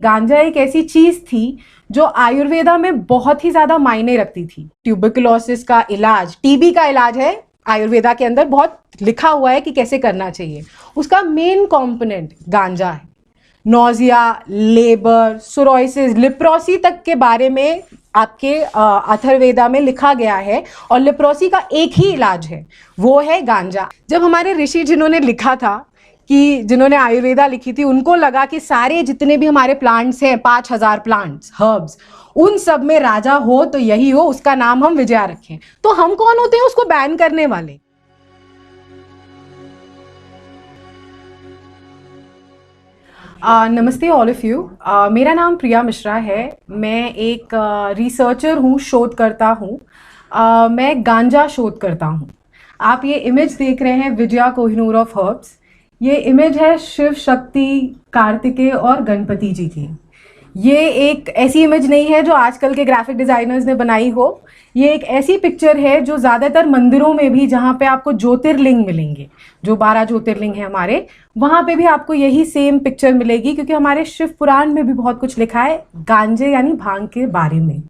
गांजा एक ऐसी चीज थी जो आयुर्वेदा में बहुत ही ज्यादा मायने रखती थी। ट्यूबरकुलोसिस का इलाज, टीबी का इलाज है आयुर्वेदा के अंदर, बहुत लिखा हुआ है कि कैसे करना चाहिए। उसका मेन कंपोनेंट गांजा है। नोजिया, लेबर, सोरोसिस, लिप्रोसी तक के बारे में आपके अथर्ववेदा में लिखा गया है। और लिप्रोसी का एक ही इलाज है, वो है गांजा। जब हमारे ऋषि जिन्होंने लिखा था, कि जिन्होंने आयुर्वेदा लिखी थी, उनको लगा कि सारे जितने भी हमारे प्लांट्स हैं, 5000 प्लांट्स, हर्ब्स, उन सब में राजा हो तो यही हो, उसका नाम हम विजया रखें। तो हम कौन होते हैं उसको बैन करने वाले? नमस्ते ऑल ऑफ यू। मेरा नाम प्रिया मिश्रा है। मैं एक रिसर्चर हूँ, शोधकर्ता हूँ। मैं गांजा शोध करता हूँ। आप ये इमेज देख रहे हैं विजया कोहिनूर ऑफ हर्ब्स। ये इमेज है शिव, शक्ति, कार्तिकेय और गणपति जी की। ये एक ऐसी इमेज नहीं है जो आजकल के ग्राफिक डिजाइनर्स ने बनाई हो। ये एक ऐसी पिक्चर है जो ज़्यादातर मंदिरों में भी, जहाँ पे आपको ज्योतिर्लिंग मिलेंगे, जो 12 ज्योतिर्लिंग हैं हमारे, वहाँ पे भी आपको यही सेम पिक्चर मिलेगी, क्योंकि हमारे शिव पुराण में भी बहुत कुछ लिखा है गांजे यानी भांग के बारे में।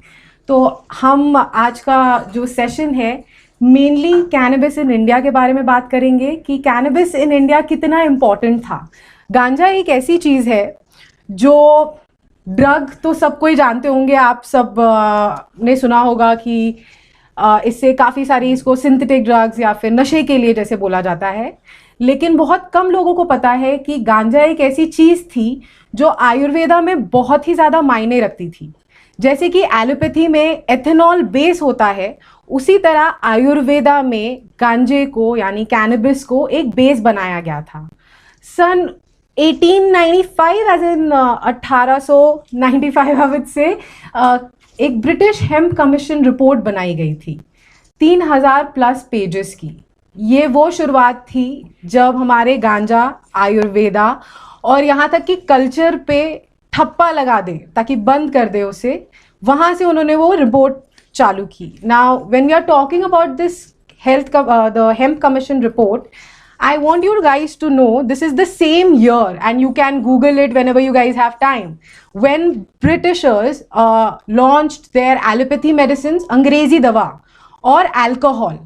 तो हम आज का जो सेशन है मेनली कैनबिस इन इंडिया के बारे में बात करेंगे, कि कैनबिस इन इंडिया कितना इम्पोर्टेंट था। गांजा एक ऐसी चीज़ है जो, ड्रग तो सबको ही जानते होंगे, आप सब ने सुना होगा कि इससे काफ़ी सारी, इसको सिंथेटिक ड्रग्स या फिर नशे के लिए जैसे बोला जाता है। लेकिन बहुत कम लोगों को पता है कि गांजा एक ऐसी चीज़ थी जो आयुर्वेदा में बहुत ही ज़्यादा मायने रखती थी। जैसे कि एलोपैथी में एथेनॉल बेस होता है, उसी तरह आयुर्वेदा में गांजे को यानी कैनबिस को एक बेस बनाया गया था। सन 1895 एज इन 1895 अवध से एक ब्रिटिश हेम्प कमीशन रिपोर्ट बनाई गई थी, 3000 प्लस पेजेस की। ये वो शुरुआत थी जब हमारे गांजा, आयुर्वेदा और यहाँ तक कि कल्चर पे ठप्पा लगा दे, ताकि बंद कर दे उसे, वहाँ से उन्होंने वो रिपोर्ट चालू की। Now when we are talking about this the hemp commission report, I want you guys to know this is the same year, and you can Google it whenever you guys have time, when Britishers launched their allopathy medicines, अंग्रेजी दवा और alcohol.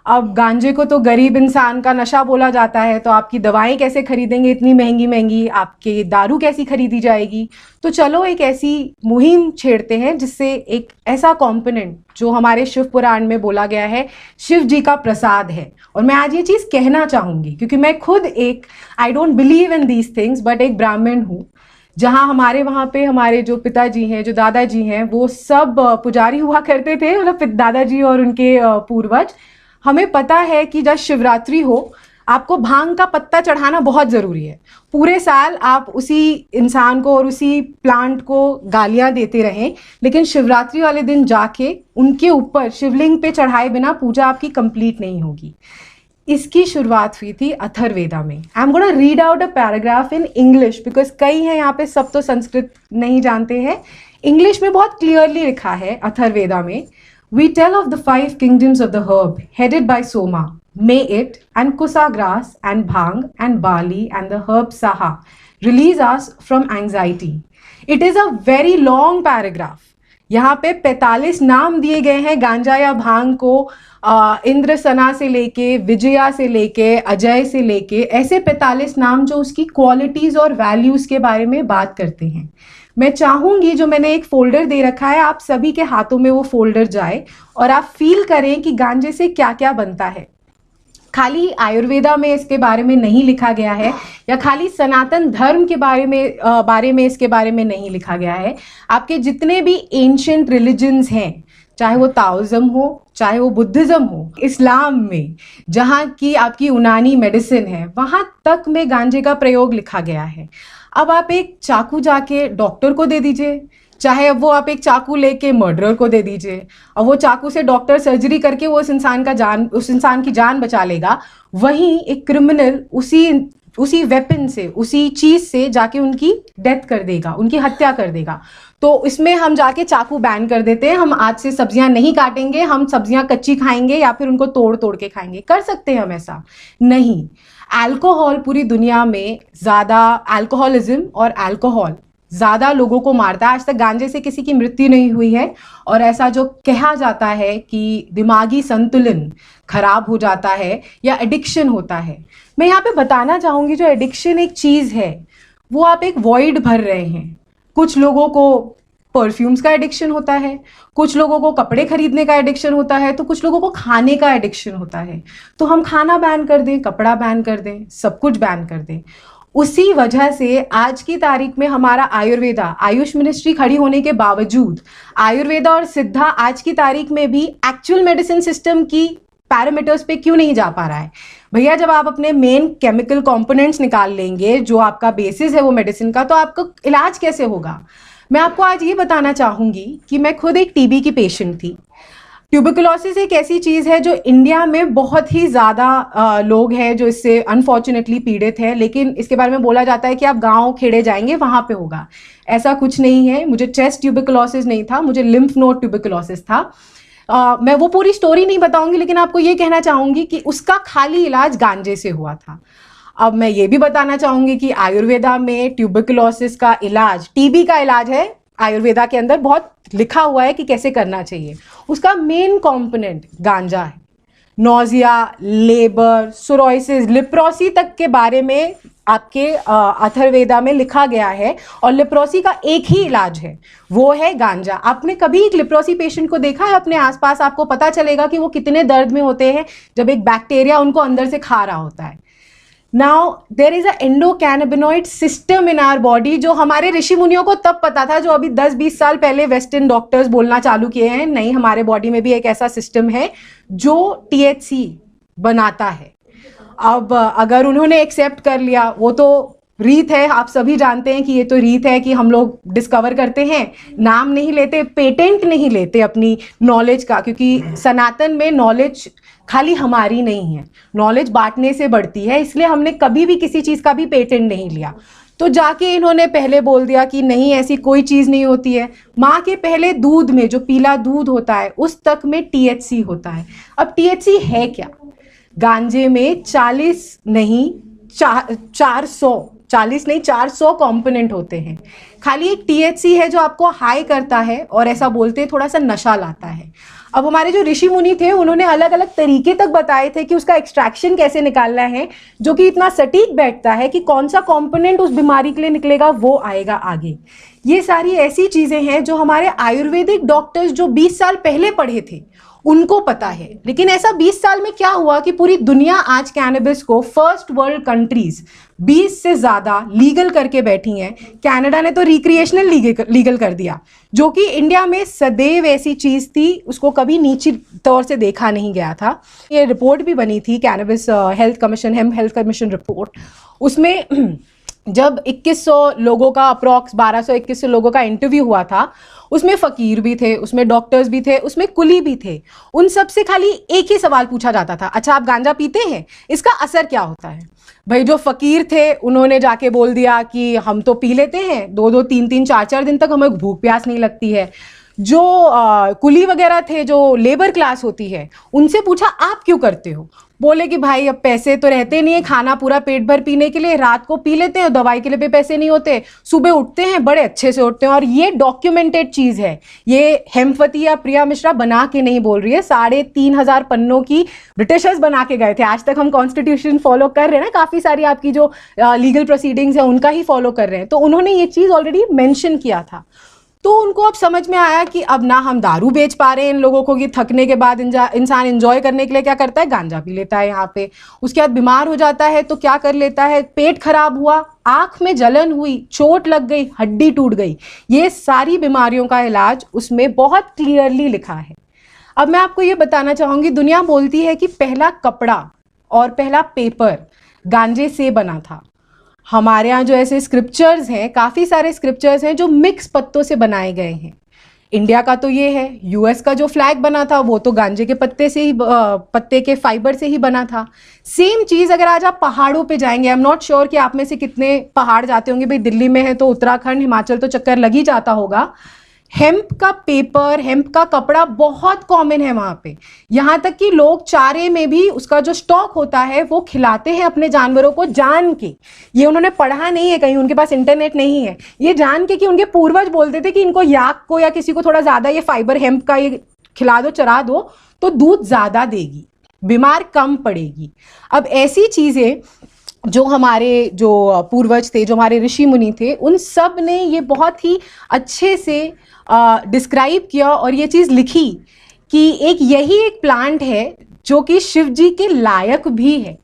अब गांजे को तो गरीब इंसान का नशा बोला जाता है, तो आपकी दवाएं कैसे खरीदेंगे इतनी महंगी महंगी, आपके दारू कैसी खरीदी जाएगी। तो चलो एक ऐसी मुहिम छेड़ते हैं जिससे एक ऐसा कॉम्पोनेंट जो हमारे शिव पुराण में बोला गया है शिव जी का प्रसाद है। और मैं आज ये चीज़ कहना चाहूँगी क्योंकि मैं खुद एक, I don't believe in these things, but एक ब्राह्मण हूँ, जहाँ हमारे वहाँ पे हमारे जो पिताजी हैं, जो दादाजी हैं, वो सब पुजारी हुआ करते थे, मतलब दादाजी और उनके पूर्वज। हमें पता है कि जब शिवरात्रि हो, आपको भांग का पत्ता चढ़ाना बहुत ज़रूरी है। पूरे साल आप उसी इंसान को और उसी प्लांट को गालियाँ देते रहें, लेकिन शिवरात्रि वाले दिन जाके उनके ऊपर शिवलिंग पे चढ़ाए बिना पूजा आपकी कंप्लीट नहीं होगी। इसकी शुरुआत हुई थी अथर्ववेदा में। I am gonna read out a paragraph in English, because कई हैं यहाँ पे, सब तो संस्कृत नहीं जानते हैं। इंग्लिश में बहुत क्लियरली लिखा है अथर्ववेदा में, We tell of the 5 kingdoms of the herb, headed by Soma, May it, and Kusa grass, and Bhang, and Bali, and the herb Saha, release us from anxiety. It is a very long paragraph. यहाँ पे 45 नाम दिए गए हैं गांजा या भांग को, इंद्रसना से लेके, विजया से लेके, अजय से लेके, ऐसे 45 नाम जो उसकी क्वालिटीज़ और वैल्यूज़ के बारे में बात करते हैं। मैं चाहूँगी, जो मैंने एक फ़ोल्डर दे रखा है, आप सभी के हाथों में वो फ़ोल्डर जाए और आप फील करें कि गांजे से क्या क्या बनता है। खाली आयुर्वेदा में इसके बारे में नहीं लिखा गया है, या खाली सनातन धर्म के बारे में इसके बारे में नहीं लिखा गया है। आपके जितने भी एंशिएंट रिलीजन्स हैं, चाहे वो ताओइज्म हो, चाहे वो बुद्धिज़्म हो, इस्लाम में जहाँ की आपकी यूनानी मेडिसिन है, वहाँ तक में गांजे का प्रयोग लिखा गया है। अब आप एक चाकू जाके डॉक्टर को दे दीजिए, चाहे अब वो आप एक चाकू लेके मर्डरर को दे दीजिए, और वो चाकू से डॉक्टर सर्जरी करके वो उस इंसान की जान बचा लेगा। वहीं एक क्रिमिनल उसी वेपन से, उसी चीज़ से जाके उनकी डेथ कर देगा, उनकी हत्या कर देगा। तो इसमें हम जाके चाकू बैन कर देते हैं, हम आज से सब्जियां नहीं काटेंगे, हम सब्जियां कच्ची खाएंगे या फिर उनको तोड़ तोड़ के खाएंगे। कर सकते हैं हम ऐसा? नहीं। अल्कोहल, पूरी दुनिया में ज़्यादा अल्कोहलिज्म और अल्कोहल ज़्यादा लोगों को मारता है। आज तक गांजे से किसी की मृत्यु नहीं हुई है। और ऐसा जो कहा जाता है कि दिमागी संतुलन खराब हो जाता है या एडिक्शन होता है, मैं यहाँ पे बताना चाहूँगी जो एडिक्शन एक चीज़ है, वो आप एक वॉइड भर रहे हैं। कुछ लोगों को परफ्यूम्स का एडिक्शन होता है, कुछ लोगों को कपड़े खरीदने का एडिक्शन होता है, तो कुछ लोगों को खाने का एडिक्शन होता है। तो हम खाना बैन कर दें, कपड़ा बैन कर दें, सब कुछ बैन कर दें। उसी वजह से आज की तारीख में हमारा आयुर्वेदा, आयुष मिनिस्ट्री खड़ी होने के बावजूद आयुर्वेदा और सिद्धा आज की तारीख में भी एक्चुअल मेडिसिन सिस्टम की पैरामीटर्स पे क्यों नहीं जा पा रहा है? भैया, जब आप अपने मेन केमिकल कंपोनेंट्स निकाल लेंगे, जो आपका बेसिस है वो मेडिसिन का, तो आपका इलाज कैसे होगा? मैं आपको आज ये बताना चाहूँगी कि मैं खुद एक टीबी की पेशेंट थी। ट्यूबरकुलोसिस एक ऐसी चीज़ है जो इंडिया में बहुत ही ज़्यादा लोग हैं जो इससे अनफॉर्चुनेटली पीड़ित हैं, लेकिन इसके बारे में बोला जाता है कि आप गांव खेड़े जाएंगे वहाँ पे होगा। ऐसा कुछ नहीं है। मुझे चेस्ट ट्यूबरकुलोसिस नहीं था, मुझे लिम्फ नोड ट्यूबरकुलोसिस था। मैं वो पूरी स्टोरी नहीं बताऊंगी, लेकिन आपको ये कहना चाहूँगी कि उसका खाली इलाज गांजे से हुआ था। अब मैं ये भी बताना चाहूँगी कि आयुर्वेदा में ट्यूबरकुलोसिस का इलाज, टीबी का इलाज है, आयुर्वेदा के अंदर बहुत लिखा हुआ है कि कैसे करना चाहिए। उसका मेन कंपोनेंट गांजा है। नोजिया, लेबर, सोरोसिस, लेप्रोसी तक के बारे में आपके अथर्ववेदा में लिखा गया है। और लेप्रोसी का एक ही इलाज है, वो है गांजा। आपने कभी एक लेप्रोसी पेशेंट को देखा है अपने आसपास? आपको पता चलेगा कि वो कितने दर्द में होते हैं जब एक बैक्टीरिया उनको अंदर से खा रहा होता है। Now there is a endocannabinoid system in our body, जो हमारे ऋषि मुनियों को तब पता था, जो अभी 10-20 साल पहले वेस्टर्न डॉक्टर्स बोलना चालू किए हैं। नहीं, हमारे बॉडी में भी एक ऐसा सिस्टम है जो THC बनाता है। अब अगर उन्होंने एक्सेप्ट कर लिया, वो तो रीत है, आप सभी जानते हैं कि ये तो रीत है कि हम लोग डिस्कवर करते हैं, नाम नहीं लेते, पेटेंट नहीं लेते अपनी नॉलेज का, क्योंकि सनातन में नॉलेज खाली हमारी नहीं है, नॉलेज बांटने से बढ़ती है। इसलिए हमने कभी भी किसी चीज़ का भी पेटेंट नहीं लिया। तो जाके इन्होंने पहले बोल दिया कि नहीं, ऐसी कोई चीज़ नहीं होती है। माँ के पहले दूध में, जो पीला दूध होता है, उस तक में THC होता है। अब THC है क्या? गांजे में 40 नहीं 400 कंपोनेंट होते हैं। खाली एक THC है जो आपको हाई करता है और ऐसा बोलते हैं थोड़ा सा नशा लाता है। अब हमारे जो ऋषि मुनि थे, उन्होंने अलग अलग तरीके तक बताए थे कि उसका एक्सट्रैक्शन कैसे निकालना है, जो कि इतना सटीक बैठता है कि कौन सा कंपोनेंट उस बीमारी के लिए निकलेगा वो आएगा आगे। ये सारी ऐसी चीज़ें हैं जो हमारे आयुर्वेदिक डॉक्टर्स जो 20 साल पहले पढ़े थे उनको पता है। लेकिन ऐसा 20 साल में क्या हुआ कि पूरी दुनिया आज कैनबिस को फर्स्ट वर्ल्ड कंट्रीज 20 से ज़्यादा लीगल करके बैठी हैं। कनाडा ने तो रिक्रिएशनल लीगल कर दिया, जो कि इंडिया में सदैव ऐसी चीज़ थी, उसको कभी नीची तौर से देखा नहीं गया था। ये रिपोर्ट भी बनी थी, cannabis health commission, hemp health commission report. उसमें जब 2100 लोगों का, अप्रॉक्स 1200-2100 लोगों का इंटरव्यू हुआ था, उसमें फ़कीर भी थे, उसमें डॉक्टर्स भी थे, उसमें कुली भी थे। उन सब से खाली एक ही सवाल पूछा जाता था, अच्छा आप गांजा पीते हैं, इसका असर क्या होता है? भाई जो फ़कीर थे उन्होंने जाके बोल दिया कि हम तो पी लेते हैं, 2-2, 3-3, 4-4 दिन तक हमें भूख प्यास नहीं लगती है। जो कुली वगैरह थे, जो लेबर क्लास होती है, उनसे पूछा आप क्यों करते हो? बोले कि भाई अब पैसे तो रहते नहीं है खाना पूरा पेट भर पीने के लिए, रात को पी लेते हैं, दवाई के लिए भी पैसे नहीं होते, सुबह उठते हैं बड़े अच्छे से उठते हैं। और ये डॉक्यूमेंटेड चीज़ है, ये हेम्पवती या प्रिया मिश्रा बना के नहीं बोल रही है, 3,500 पन्नों की ब्रिटिशर्स बना के गए थे। आज तक हम कॉन्स्टिट्यूशन फॉलो कर रहे हैं ना, काफ़ी सारी आपकी जो लीगल प्रोसीडिंग्स है उनका ही फॉलो कर रहे हैं। तो उन्होंने ये चीज़ ऑलरेडी मैंशन किया था। तो उनको अब समझ में आया कि अब ना हम दारू बेच पा रहे हैं इन लोगों को, कि थकने के बाद इंसान एंजॉय करने के लिए क्या करता है, गांजा पी लेता है यहाँ पे। उसके बाद बीमार हो जाता है तो क्या कर लेता है, पेट खराब हुआ, आंख में जलन हुई, चोट लग गई, हड्डी टूट गई, ये सारी बीमारियों का इलाज उसमें बहुत क्लियरली लिखा है। अब मैं आपको ये बताना चाहूँगी, दुनिया बोलती है कि पहला कपड़ा और पहला पेपर गांजे से बना था। हमारे यहाँ जो ऐसे स्क्रिप्चर्स हैं, काफ़ी सारे स्क्रिप्चर्स हैं जो मिक्स पत्तों से बनाए गए हैं। इंडिया का तो ये है, यूएस का जो फ्लैग बना था वो तो गांजे के पत्ते से ही, पत्ते के फाइबर से ही बना था। सेम चीज़ अगर आज आप पहाड़ों पे जाएंगे, आई एम नॉट श्योर कि आप में से कितने पहाड़ जाते होंगे, भाई दिल्ली में है तो उत्तराखंड, हिमाचल तो चक्कर लग ही जाता होगा। हेम्प का पेपर, हेम्प का कपड़ा बहुत कॉमन है वहाँ पे। यहाँ तक कि लोग चारे में भी उसका जो स्टॉक होता है वो खिलाते हैं अपने जानवरों को जान के। ये उन्होंने पढ़ा नहीं है कहीं, उनके पास इंटरनेट नहीं है, ये जान के कि उनके पूर्वज बोलते थे कि इनको याक को या किसी को थोड़ा ज़्यादा ये फाइबर हेम्प का ये खिला दो, चरा दो, तो दूध ज़्यादा देगी, बीमार कम पड़ेगी। अब ऐसी चीज़ें जो हमारे जो पूर्वज थे, जो हमारे ऋषि मुनि थे, उन सब ने ये बहुत ही अच्छे से डिस्क्राइब किया और ये चीज़ लिखी कि यही एक प्लांट है जो कि शिव जी के लायक भी है,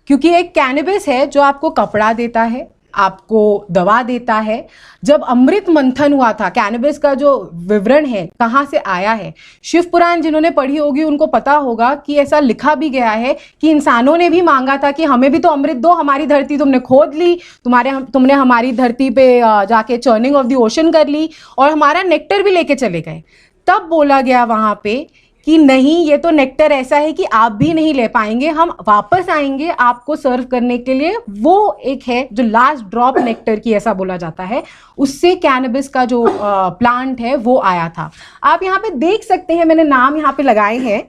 क्योंकि एक कैनबिस है जो आपको कपड़ा देता है, आपको दवा देता है। जब अमृत मंथन हुआ था, कैनबिस का जो विवरण है कहाँ से आया है, शिव पुराण जिन्होंने पढ़ी होगी उनको पता होगा कि ऐसा लिखा भी गया है कि इंसानों ने भी मांगा था कि हमें भी तो अमृत दो, हमारी धरती तुमने खोद ली, तुमने हमारी धरती पे जाके चर्निंग ऑफ द ओशन कर ली और हमारा नेक्टर भी लेके चले गए। तब बोला गया वहाँ पे कि नहीं, ये तो नेक्टर ऐसा है कि आप भी नहीं ले पाएंगे, हम वापस आएंगे आपको सर्व करने के लिए। वो एक है जो लास्ट ड्रॉप नेक्टर की, ऐसा बोला जाता है, उससे कैनबिस का जो प्लांट है वो आया था। आप यहाँ पे देख सकते हैं, मैंने नाम यहाँ पे लगाए हैं,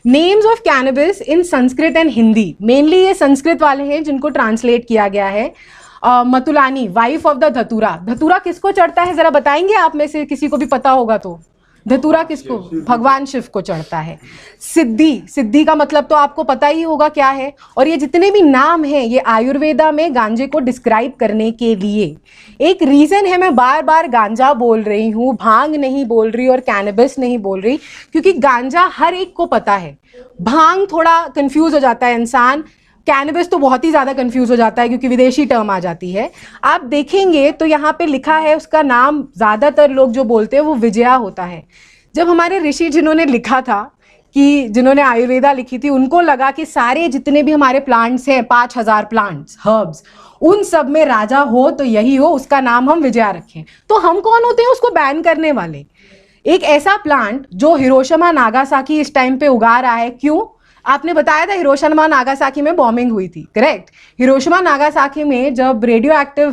names of cannabis in Sanskrit and Hindi. Mainly ये संस्कृत वाले हैं जिनको ट्रांसलेट किया गया है। मतुलानी, वाइफ ऑफ द धतूरा। धतूरा किसको चढ़ता है, जरा बताएंगे आप में से किसी को भी पता होगा तो? धतूरा किसको? भगवान शिव को चढ़ता है। सिद्धि, सिद्धि का मतलब तो आपको पता ही होगा क्या है। और ये जितने भी नाम हैं ये आयुर्वेदा में गांजे को डिस्क्राइब करने के लिए। एक रीज़न है मैं बार बार गांजा बोल रही हूँ, भांग नहीं बोल रही और कैनबिस नहीं बोल रही, क्योंकि गांजा हर एक को पता है, भांग थोड़ा कंफ्यूज हो जाता है इंसान, कैनबिस तो बहुत ही ज़्यादा कंफ्यूज हो जाता है क्योंकि विदेशी टर्म आ जाती है। आप देखेंगे तो यहाँ पे लिखा है, उसका नाम ज़्यादातर लोग जो बोलते हैं वो विजया होता है। जब हमारे ऋषि जिन्होंने लिखा था, कि जिन्होंने आयुर्वेदा लिखी थी, उनको लगा कि सारे जितने भी हमारे प्लांट्स हैं, 5000 प्लांट्स, हर्ब्स, उन सब में राजा हो तो यही हो, उसका नाम हम विजया रखें। तो हम कौन होते हैं उसको बैन करने वाले? एक ऐसा प्लांट जो हिरोशिमा नागासाकी इस टाइम पे उगा रहा है। क्यों? आपने बताया था हिरोशिमा नागासाकी में बॉम्बिंग हुई थी, करेक्ट? हिरोशिमा नागासाकी में जब रेडियो एक्टिव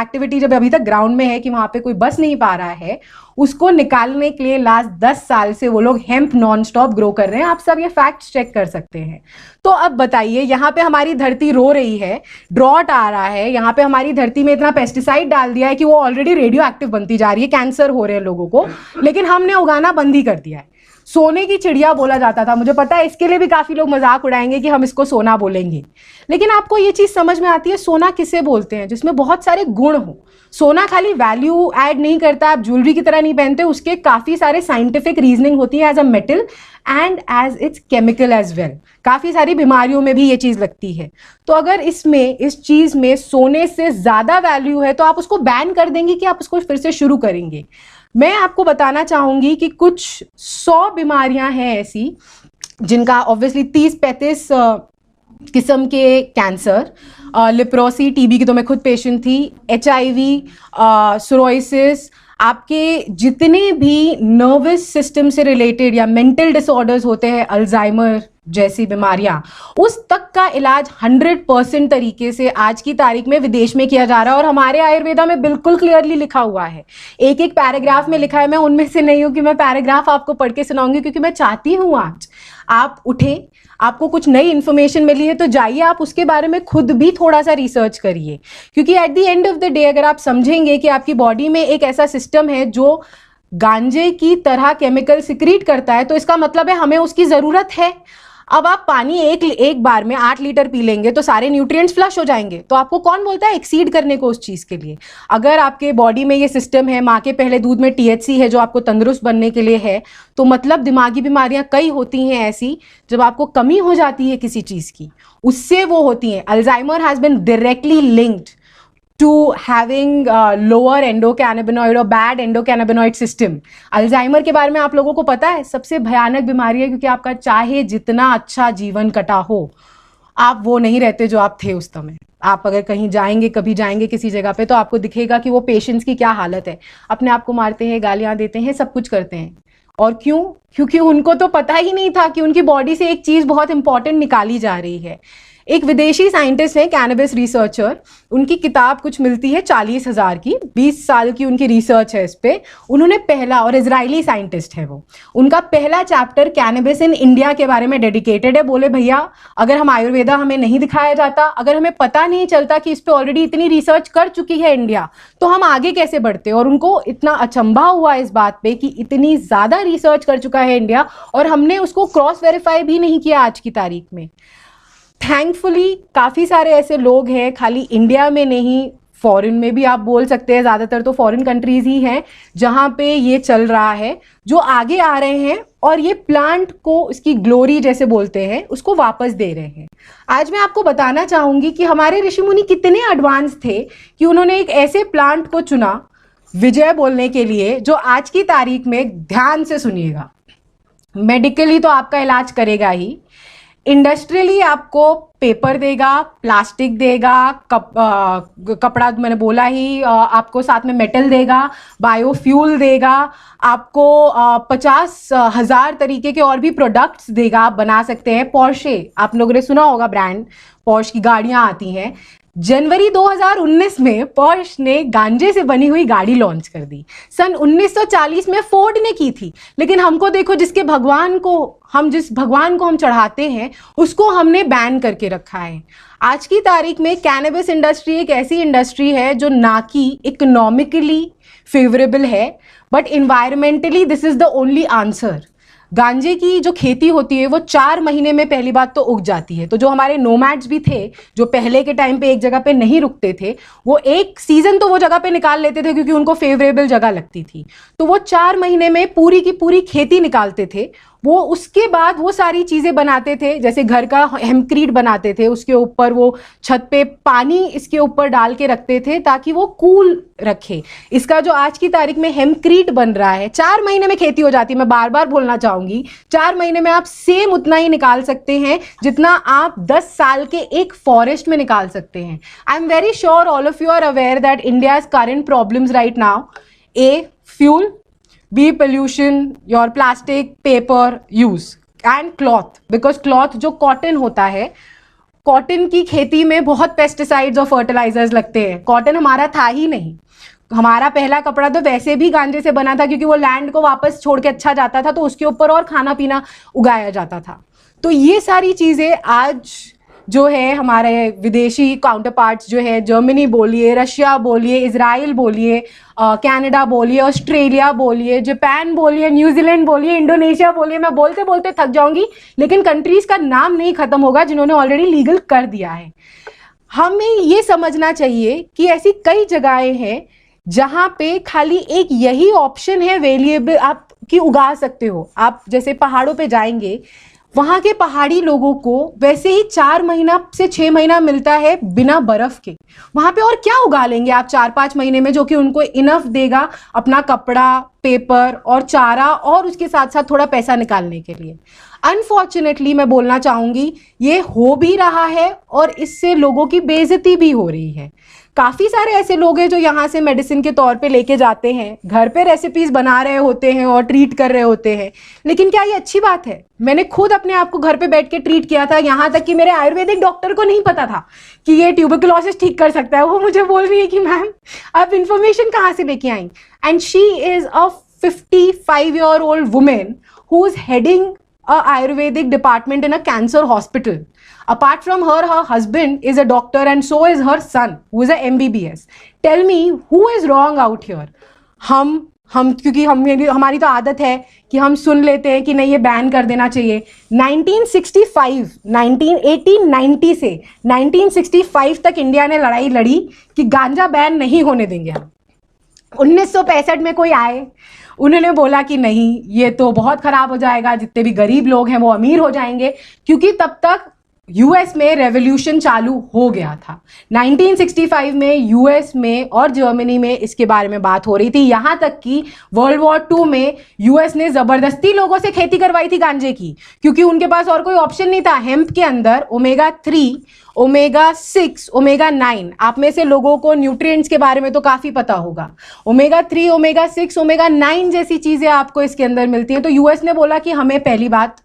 एक्टिविटी जब अभी तक ग्राउंड में है कि वहाँ पे कोई बस नहीं पा रहा है, उसको निकालने के लिए लास्ट 10 साल से वो लोग हेम्प नॉन स्टॉप ग्रो कर रहे हैं। आप सब ये फैक्ट्स चेक कर सकते हैं। तो अब बताइए, यहाँ पे हमारी धरती रो रही है, ड्रॉट आ रहा है, यहाँ पे हमारी धरती में इतना पेस्टिसाइड डाल दिया है कि वो ऑलरेडी रेडियो एक्टिव बनती जा रही है, कैंसर हो रहे हैं लोगों को, लेकिन हमने उगाना बंद ही कर दिया है। सोने की चिड़िया बोला जाता था, मुझे पता है इसके लिए भी काफ़ी लोग मजाक उड़ाएंगे कि हम इसको सोना बोलेंगे, लेकिन आपको ये चीज़ समझ में आती है सोना किसे बोलते हैं? जिसमें बहुत सारे गुण हो। सोना खाली वैल्यू ऐड नहीं करता, आप ज्वेलरी की तरह नहीं पहनते, उसके काफ़ी सारे साइंटिफिक रीजनिंग होती है as a metal and as its chemical as well. काफ़ी सारी बीमारियों में भी ये चीज़ लगती है। तो अगर इसमें, इस चीज़ में सोने से ज़्यादा वैल्यू है तो आप उसको बैन कर देंगे कि आप उसको फिर से शुरू करेंगे? मैं आपको बताना चाहूँगी कि कुछ 100 बीमारियां हैं ऐसी जिनका ऑब्वियसली 30-35 किस्म के कैंसर, लिप्रोसी, टीबी की तो मैं खुद पेशेंट थी, HIV, सोरोसिस, आपके जितने भी नर्वस सिस्टम से रिलेटेड या मेंटल डिसऑर्डर्स होते हैं, अल्जाइमर जैसी बीमारियां, उस तक का इलाज 100% तरीके से आज की तारीख में विदेश में किया जा रहा है। और हमारे आयुर्वेदा में बिल्कुल क्लियरली लिखा हुआ है, एक एक पैराग्राफ में लिखा है। मैं उनमें से नहीं हूं कि मैं पैराग्राफ आपको पढ़ के सुनाऊंगी, क्योंकि मैं चाहती हूं आज आप उठें, आपको कुछ नई इन्फॉर्मेशन मिली है तो जाइए आप उसके बारे में खुद भी थोड़ा सा रिसर्च करिए। क्योंकि at the end of the day अगर आप समझेंगे कि आपकी बॉडी में एक ऐसा सिस्टम है जो गांजे की तरह केमिकल सिक्रीट करता है, तो इसका मतलब है हमें उसकी ज़रूरत है। अब आप पानी एक बार में 8 लीटर पी लेंगे तो सारे न्यूट्रिएंट्स फ्लश हो जाएंगे, तो आपको कौन बोलता है एक्सीड करने को उस चीज़ के लिए? अगर आपके बॉडी में ये सिस्टम है, माँ के पहले दूध में THC है जो आपको तंदुरुस्त बनने के लिए है, तो मतलब दिमागी बीमारियां कई होती हैं ऐसी जब आपको कमी हो जाती है किसी चीज़ की, उससे वो होती हैं। Alzheimer has been directly linked to having lower endocannabinoid or bad endocannabinoid system। Alzheimer के बारे में आप लोगों को पता है सबसे भयानक बीमारी है, क्योंकि आपका चाहे जितना अच्छा जीवन कटा हो, आप वो नहीं रहते जो आप थे उस समय। आप अगर कहीं जाएंगे, कभी जाएंगे किसी जगह पे, तो आपको दिखेगा कि वो पेशेंट्स की क्या हालत है, अपने आप को मारते हैं, गालियां देते हैं, सब कुछ करते हैं। और क्यों? क्योंकि उनको तो पता ही नहीं था कि उनकी बॉडी से एक चीज़ बहुत इंपॉर्टेंट निकाली जा रही है। एक विदेशी साइंटिस्ट हैं, कैनबिस रिसर्चर, उनकी किताब कुछ मिलती है 40,000 की, 20 साल की उनकी रिसर्च है इस पे। उन्होंने पहला, और इजरायली साइंटिस्ट है वो, उनका पहला चैप्टर कैनबिस इन इंडिया के बारे में डेडिकेटेड है। बोले भैया अगर हम आयुर्वेदा हमें नहीं दिखाया जाता, अगर हमें पता नहीं चलता कि इस पे ऑलरेडी इतनी रिसर्च कर चुकी है इंडिया, तो हम आगे कैसे बढ़ते। और उनको इतना अचंभा हुआ इस बात पे कि इतनी ज़्यादा रिसर्च कर चुका है इंडिया और हमने उसको क्रॉस वेरीफाई भी नहीं किया आज की तारीख में। थैंकफुली काफ़ी सारे ऐसे लोग हैं, खाली इंडिया में नहीं, फॉरेन में भी आप बोल सकते हैं, ज़्यादातर तो फॉरेन कंट्रीज ही हैं जहाँ पे ये चल रहा है, जो आगे आ रहे हैं और ये प्लांट को, इसकी ग्लोरी जैसे बोलते हैं, उसको वापस दे रहे हैं। आज मैं आपको बताना चाहूँगी कि हमारे ऋषि मुनि कितने एडवांस थे कि उन्होंने एक ऐसे प्लांट को चुना विजय बोलने के लिए, जो आज की तारीख में, ध्यान से सुनिएगा, मेडिकली तो आपका इलाज करेगा ही, इंडस्ट्रियली आपको पेपर देगा, प्लास्टिक देगा, कपड़ा मैंने बोला ही, आपको साथ में मेटल देगा, बायोफ्यूल देगा, आपको 50,000 तरीके के और भी प्रोडक्ट्स देगा, आप बना सकते हैं। पोर्शे, आप लोगों ने सुना होगा ब्रांड, पोर्श की गाड़ियां आती हैं। जनवरी 2019 में पोर्श ने गांजे से बनी हुई गाड़ी लॉन्च कर दी। सन 1940 में फोर्ड ने की थी, लेकिन हमको देखो, जिस भगवान को हम चढ़ाते हैं उसको हमने बैन करके रखा है। आज की तारीख में कैनबिस इंडस्ट्री एक ऐसी इंडस्ट्री है जो ना कि इकोनॉमिकली फेवरेबल है, but environmentally this is the only answer. गांजे की जो खेती होती है वो 4 महीने में पहली बात तो उग जाती है। तो जो हमारे नोमैड्स भी थे, जो पहले के टाइम पे एक जगह पे नहीं रुकते थे, वो एक सीजन तो वो जगह पे निकाल लेते थे क्योंकि उनको फेवरेबल जगह लगती थी। तो वो 4 महीने में पूरी की पूरी खेती निकालते थे। वो उसके बाद वो सारी चीज़ें बनाते थे, जैसे घर का हेमक्रीट बनाते थे, उसके ऊपर वो छत पे पानी इसके ऊपर डाल के रखते थे ताकि वो कूल रखे। इसका जो आज की तारीख में हेमक्रीट बन रहा है, 4 महीने में खेती हो जाती है। मैं बार बार बोलना चाहूंगी, 4 महीने में आप सेम उतना ही निकाल सकते हैं जितना आप 10 साल के एक फॉरेस्ट में निकाल सकते हैं। I am very sure all of you are aware that India's current problems right now, A fuel, B pollution, your plastic, paper use and cloth, because cloth जो कॉटन होता है, कॉटन की खेती में बहुत पेस्टिसाइड्स और फर्टिलाइजर्स लगते हैं। कॉटन हमारा था ही नहीं, हमारा पहला कपड़ा तो वैसे भी गांजे से बना था क्योंकि वो लैंड को वापस छोड़ के अच्छा जाता था, तो उसके ऊपर और खाना पीना उगाया जाता था। तो ये सारी चीज़ें आज जो है हमारे विदेशी काउंटर पार्ट्स जो है, जर्मनी बोलिए, रशिया बोलिए, इजराइल बोलिए, कनाडा बोलिए, ऑस्ट्रेलिया बोलिए, जापान बोलिए, न्यूजीलैंड बोलिए, इंडोनेशिया बोलिए, मैं बोलते बोलते थक जाऊंगी, लेकिन कंट्रीज का नाम नहीं खत्म होगा जिन्होंने ऑलरेडी लीगल कर दिया है। हमें ये समझना चाहिए कि ऐसी कई जगहें हैं जहाँ पे खाली एक यही ऑप्शन है वेरिएबल आप की उगा सकते हो। आप जैसे पहाड़ों पे जाएंगे, वहाँ के पहाड़ी लोगों को वैसे ही 4 महीना से 6 महीना मिलता है बिना बर्फ के। वहाँ पे और क्या उगा लेंगे आप 4-5 महीने में जो कि उनको इनफ देगा अपना कपड़ा, पेपर और चारा, और उसके साथ साथ थोड़ा पैसा निकालने के लिए। अनफॉर्चुनेटली मैं बोलना चाहूँगी ये हो भी रहा है और इससे लोगों की बेइज्जती भी हो रही है। काफ़ी सारे ऐसे लोग हैं जो यहाँ से मेडिसिन के तौर पे लेके जाते हैं, घर पे रेसिपीज बना रहे होते हैं और ट्रीट कर रहे होते हैं, लेकिन क्या ये अच्छी बात है? मैंने खुद अपने आप को घर पे बैठ के ट्रीट किया था, यहाँ तक कि मेरे आयुर्वेदिक डॉक्टर को नहीं पता था कि ये ट्यूबरकुलोसिस ठीक कर सकता है। वो मुझे बोल रही है कि मैम आप इंफॉर्मेशन कहाँ से लेके आई? And she is a 55-year-old woman who is heading a Ayurvedic department in a cancer hospital. Apart from her, her husband is a doctor and so is her son who is a MBBS. Tell me who is wrong out here? हम क्योंकि हमारी तो आदत है कि हम सुन लेते हैं कि नहीं ये बैन कर देना चाहिए। 1890 से 1965 तक इंडिया ने लड़ाई लड़ी कि गांजा बैन नहीं होने देंगे हम। 1965 में कोई आए, उन्होंने बोला कि नहीं ये तो बहुत खराब हो जाएगा, जितने भी गरीब लोग हैं वो अमीर हो जाएंगे, क्योंकि तब तक यूएस में रेवोल्यूशन चालू हो गया था। 1965 में यूएस में और जर्मनी में इसके बारे में बात हो रही थी, यहाँ तक कि वर्ल्ड वॉर 2 में यूएस ने ज़बरदस्ती लोगों से खेती करवाई थी गांजे की, क्योंकि उनके पास और कोई ऑप्शन नहीं था। हेम्प के अंदर ओमेगा 3, ओमेगा 6, ओमेगा 9, आप में से लोगों को न्यूट्रिएंट्स के बारे में तो काफ़ी पता होगा। ओमेगा 3, ओमेगा 6, ओमेगा 9 जैसी चीज़ें आपको इसके अंदर मिलती हैं। तो यूएस ने बोला कि हमें पहली बात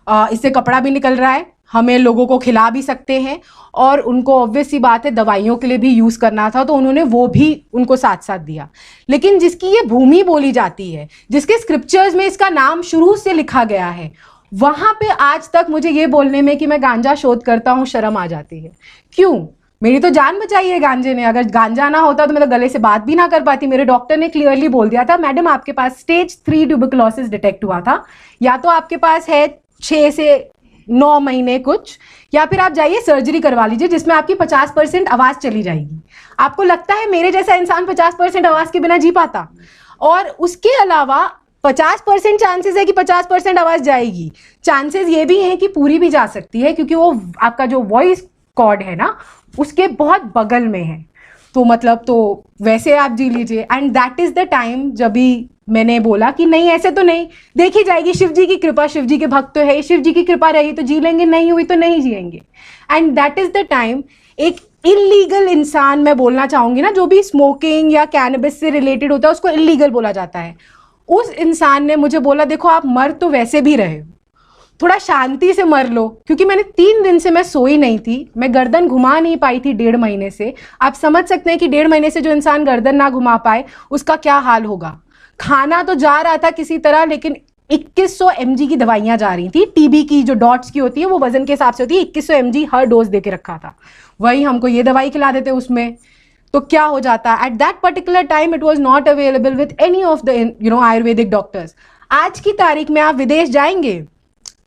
इससे कपड़ा भी निकल रहा है, हमें लोगों को खिला भी सकते हैं, और उनको ऑब्वियस सी बात है दवाइयों के लिए भी यूज़ करना था, तो उन्होंने वो भी उनको साथ साथ दिया। लेकिन जिसकी ये भूमि बोली जाती है, जिसके स्क्रिप्चर्स में इसका नाम शुरू से लिखा गया है, वहाँ पे आज तक मुझे ये बोलने में कि मैं गांजा शोध करता हूँ शर्म आ जाती है। क्यों? मेरी तो जान बचाई है गांजे ने। अगर गांजा ना होता तो मैं तो गले से बात भी ना कर पाती। मेरे डॉक्टर ने क्लियरली बोल दिया था, मैडम आपके पास स्टेज 3 ट्यूबरकुलोसिस डिटेक्ट हुआ था, या तो आपके पास है 6 से 9 महीने कुछ, या फिर आप जाइए सर्जरी करवा लीजिए जिसमें आपकी 50% आवाज़ चली जाएगी। आपको लगता है मेरे जैसा इंसान 50% आवाज़ के बिना जी पाता? और उसके अलावा 50% चांसेस है कि 50% आवाज़ जाएगी, चांसेस ये भी हैं कि पूरी भी जा सकती है, क्योंकि वो आपका जो वॉइस कॉर्ड है ना उसके बहुत बगल में है। तो मतलब तो वैसे आप जी लीजिए। And that is the time जब भी मैंने बोला कि नहीं ऐसे तो नहीं, देखी जाएगी, शिव जी की कृपा, शिव जी के भक्त तो है, शिव जी की कृपा रही तो जी लेंगे, नहीं हुई तो नहीं जिएंगे। And that is the time एक इलीगल इंसान, मैं बोलना चाहूँगी ना, जो भी स्मोकिंग या कैनबिस से रिलेटेड होता है उसको इलीगल बोला जाता है, उस इंसान ने मुझे बोला देखो आप मर तो वैसे भी रहे हो, थोड़ा शांति से मर लो। क्योंकि मैंने 3 दिन से मैं सोई नहीं थी, मैं गर्दन घुमा नहीं पाई थी 1.5 महीने से। आप समझ सकते हैं कि 1.5 महीने से जो इंसान गर्दन ना घुमा पाए उसका क्या हाल होगा। खाना तो जा रहा था किसी तरह, लेकिन 2100 mg की दवाइयां जा रही थी। टीबी की जो डॉट्स की होती है वो वजन के हिसाब से होती है, 2100 mg हर डोज दे के रखा था, वही हमको ये दवाई खिला देते उसमें। तो क्या हो जाता, at that particular time it was not available with any of the Ayurvedic doctors. आज की तारीख में आप विदेश जाएंगे,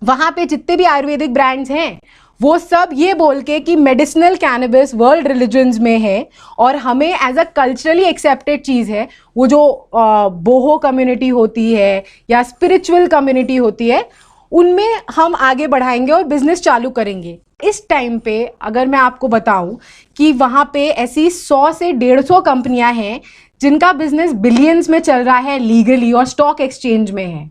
वहां पे जितने भी आयुर्वेदिक ब्रांड्स हैं वो सब ये बोल के कि मेडिसिनल कैनबिस वर्ल्ड रिलीजन्स में है और हमें एज अ कल्चरली एक्सेप्टेड चीज़ है। वो जो बोहो कम्युनिटी होती है या स्पिरिचुअल कम्युनिटी होती है, उनमें हम आगे बढ़ाएंगे और बिजनेस चालू करेंगे। इस टाइम पे अगर मैं आपको बताऊं कि वहाँ पे ऐसी 100 से 150 कंपनियां हैं जिनका बिजनेस बिलियंस में चल रहा है लीगली और स्टॉक एक्सचेंज में है,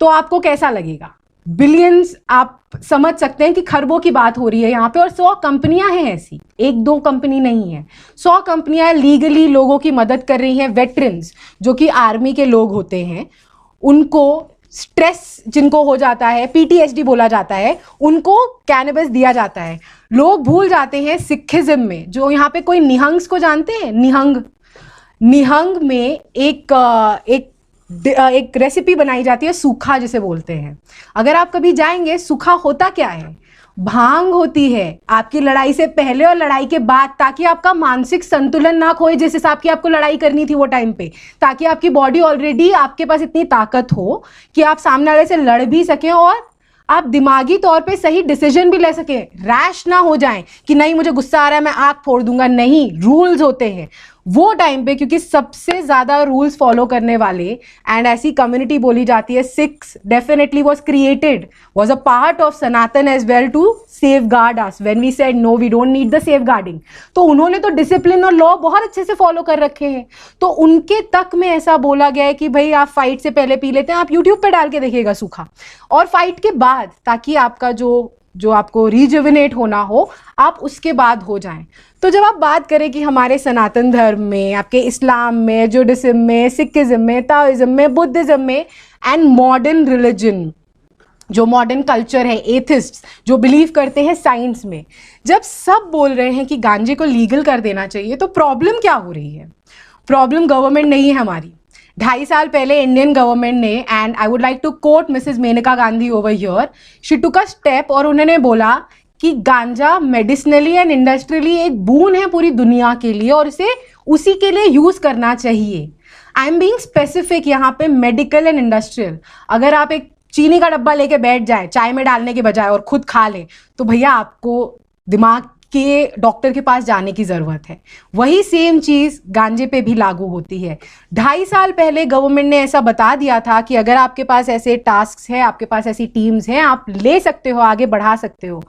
तो आपको कैसा लगेगा? बिलियंस, आप समझ सकते हैं कि खरबों की बात हो रही है यहाँ पे। और 100 कंपनियां हैं ऐसी, 1-2 कंपनी नहीं है, 100 कंपनियां लीगली लोगों की मदद कर रही हैं। वेटरन्स जो कि आर्मी के लोग होते हैं, उनको स्ट्रेस जिनको हो जाता है, पीटीएसडी बोला जाता है, उनको कैनबिस दिया जाता है। लोग भूल जाते हैं सिखिज्म में, जो यहाँ पे कोई निहंग्स को जानते हैं? निहंग में एक रेसिपी बनाई जाती है, सूखा जिसे बोलते हैं। अगर आप कभी जाएंगे, सूखा होता क्या है? भांग होती है आपकी लड़ाई से पहले और लड़ाई के बाद, ताकि आपका मानसिक संतुलन ना खोए जिस हिसाब की आपको लड़ाई करनी थी वो टाइम पे, ताकि आपकी बॉडी ऑलरेडी आपके पास इतनी ताकत हो कि आप सामने वाले से लड़ भी सकें और आप दिमागी तौर पे सही डिसीजन भी ले सकें। रैश ना हो जाएं कि नहीं मुझे गुस्सा आ रहा है मैं आंख फोड़ दूंगा, नहीं, रूल्स होते हैं वो टाइम पे। क्योंकि सबसे ज्यादा रूल्स फॉलो करने वाले एंड ऐसी कम्युनिटी बोली जाती है, six definitely was a part of Sanatan as well to safeguard us when we said no, we don't need the safeguarding। तो उन्होंने तो डिसिप्लिन और लॉ बहुत अच्छे से फॉलो कर रखे हैं, तो उनके तक में ऐसा बोला गया है कि भाई आप फाइट से पहले पी लेते हैं। आप यूट्यूब पे डाल के देखिएगा सूखा, और फाइट के बाद, ताकि आपका जो आपको रिजुविनेट होना हो, आप उसके बाद हो जाएं। तो जब आप बात करें कि हमारे सनातन धर्म में, आपके इस्लाम में, जुडिज्म में, सिखिज्म में, ताओइज्म में, बुद्धिज्म में एंड मॉडर्न रिलीजन, जो मॉडर्न कल्चर है, एथिस्ट जो बिलीव करते हैं साइंस में, जब सब बोल रहे हैं कि गांजे को लीगल कर देना चाहिए, तो प्रॉब्लम क्या हो रही है? प्रॉब्लम गवर्नमेंट नहीं है हमारी। 2.5 साल पहले इंडियन गवर्नमेंट ने, and I would like to quote Mrs Maneka Gandhi over here, she took a step, और उन्होंने बोला कि गांजा मेडिसिनली एंड इंडस्ट्रियली एक बून है पूरी दुनिया के लिए और इसे उसी के लिए यूज करना चाहिए। आई एम बीइंग स्पेसिफिक यहाँ पे, मेडिकल एंड इंडस्ट्रियल। अगर आप एक चीनी का डब्बा लेके बैठ जाए चाय में डालने के बजाय और खुद खा लें, तो भैया आपको दिमाग के डॉक्टर के पास जाने की ज़रूरत है। वही सेम चीज़ गांजे पे भी लागू होती है। 2.5 साल पहले गवर्नमेंट ने ऐसा बता दिया था कि अगर आपके पास ऐसे टास्क हैं, आपके पास ऐसी टीम्स हैं, आप ले सकते हो, आगे बढ़ा सकते हो।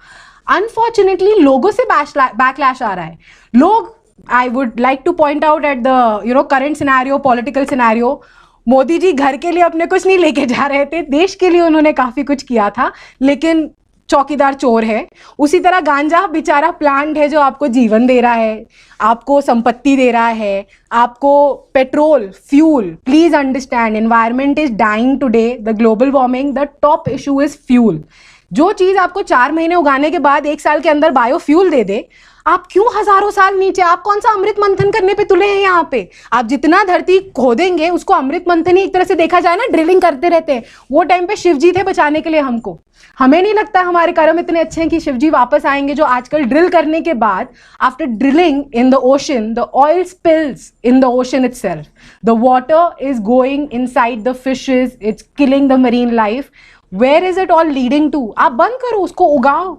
अनफॉर्चुनेटली लोगों से बैकलैश आ रहा है। लोग, I would like to point out at the current scenario, political scenario. Modi ji घर के लिए अपने कुछ नहीं लेके जा रहे थे, देश के लिए उन्होंने काफ़ी कुछ किया था, लेकिन चौकीदार चोर है। उसी तरह गांजा बेचारा प्लांट है जो आपको जीवन दे रहा है, आपको संपत्ति दे रहा है, आपको petrol, fuel. Please understand, environment is dying today, the global warming, the top issue is fuel. जो चीज आपको 4 महीने उगाने के बाद 1 साल के अंदर बायोफ्यूल दे दे, आप क्यों हजारों साल नीचे? आप कौन सा अमृत मंथन करने पे तुले हैं यहाँ पे? आप जितना धरती खोदेंगे उसको अमृत मंथन ही एक तरह से देखा जाए ना, ड्रिलिंग करते रहते हैं। वो टाइम पे शिव जी थे बचाने के लिए हमको। हमें नहीं लगता हमारे कर्म इतने अच्छे हैं कि शिव जी वापस आएंगे, जो आजकल ड्रिल करने के बाद after drilling in the ocean the oil spills in the ocean itself, the water is going inside the fishes, it's killing the marine life. Where is it all leading to? आप बंद करो, उसको उगाओ।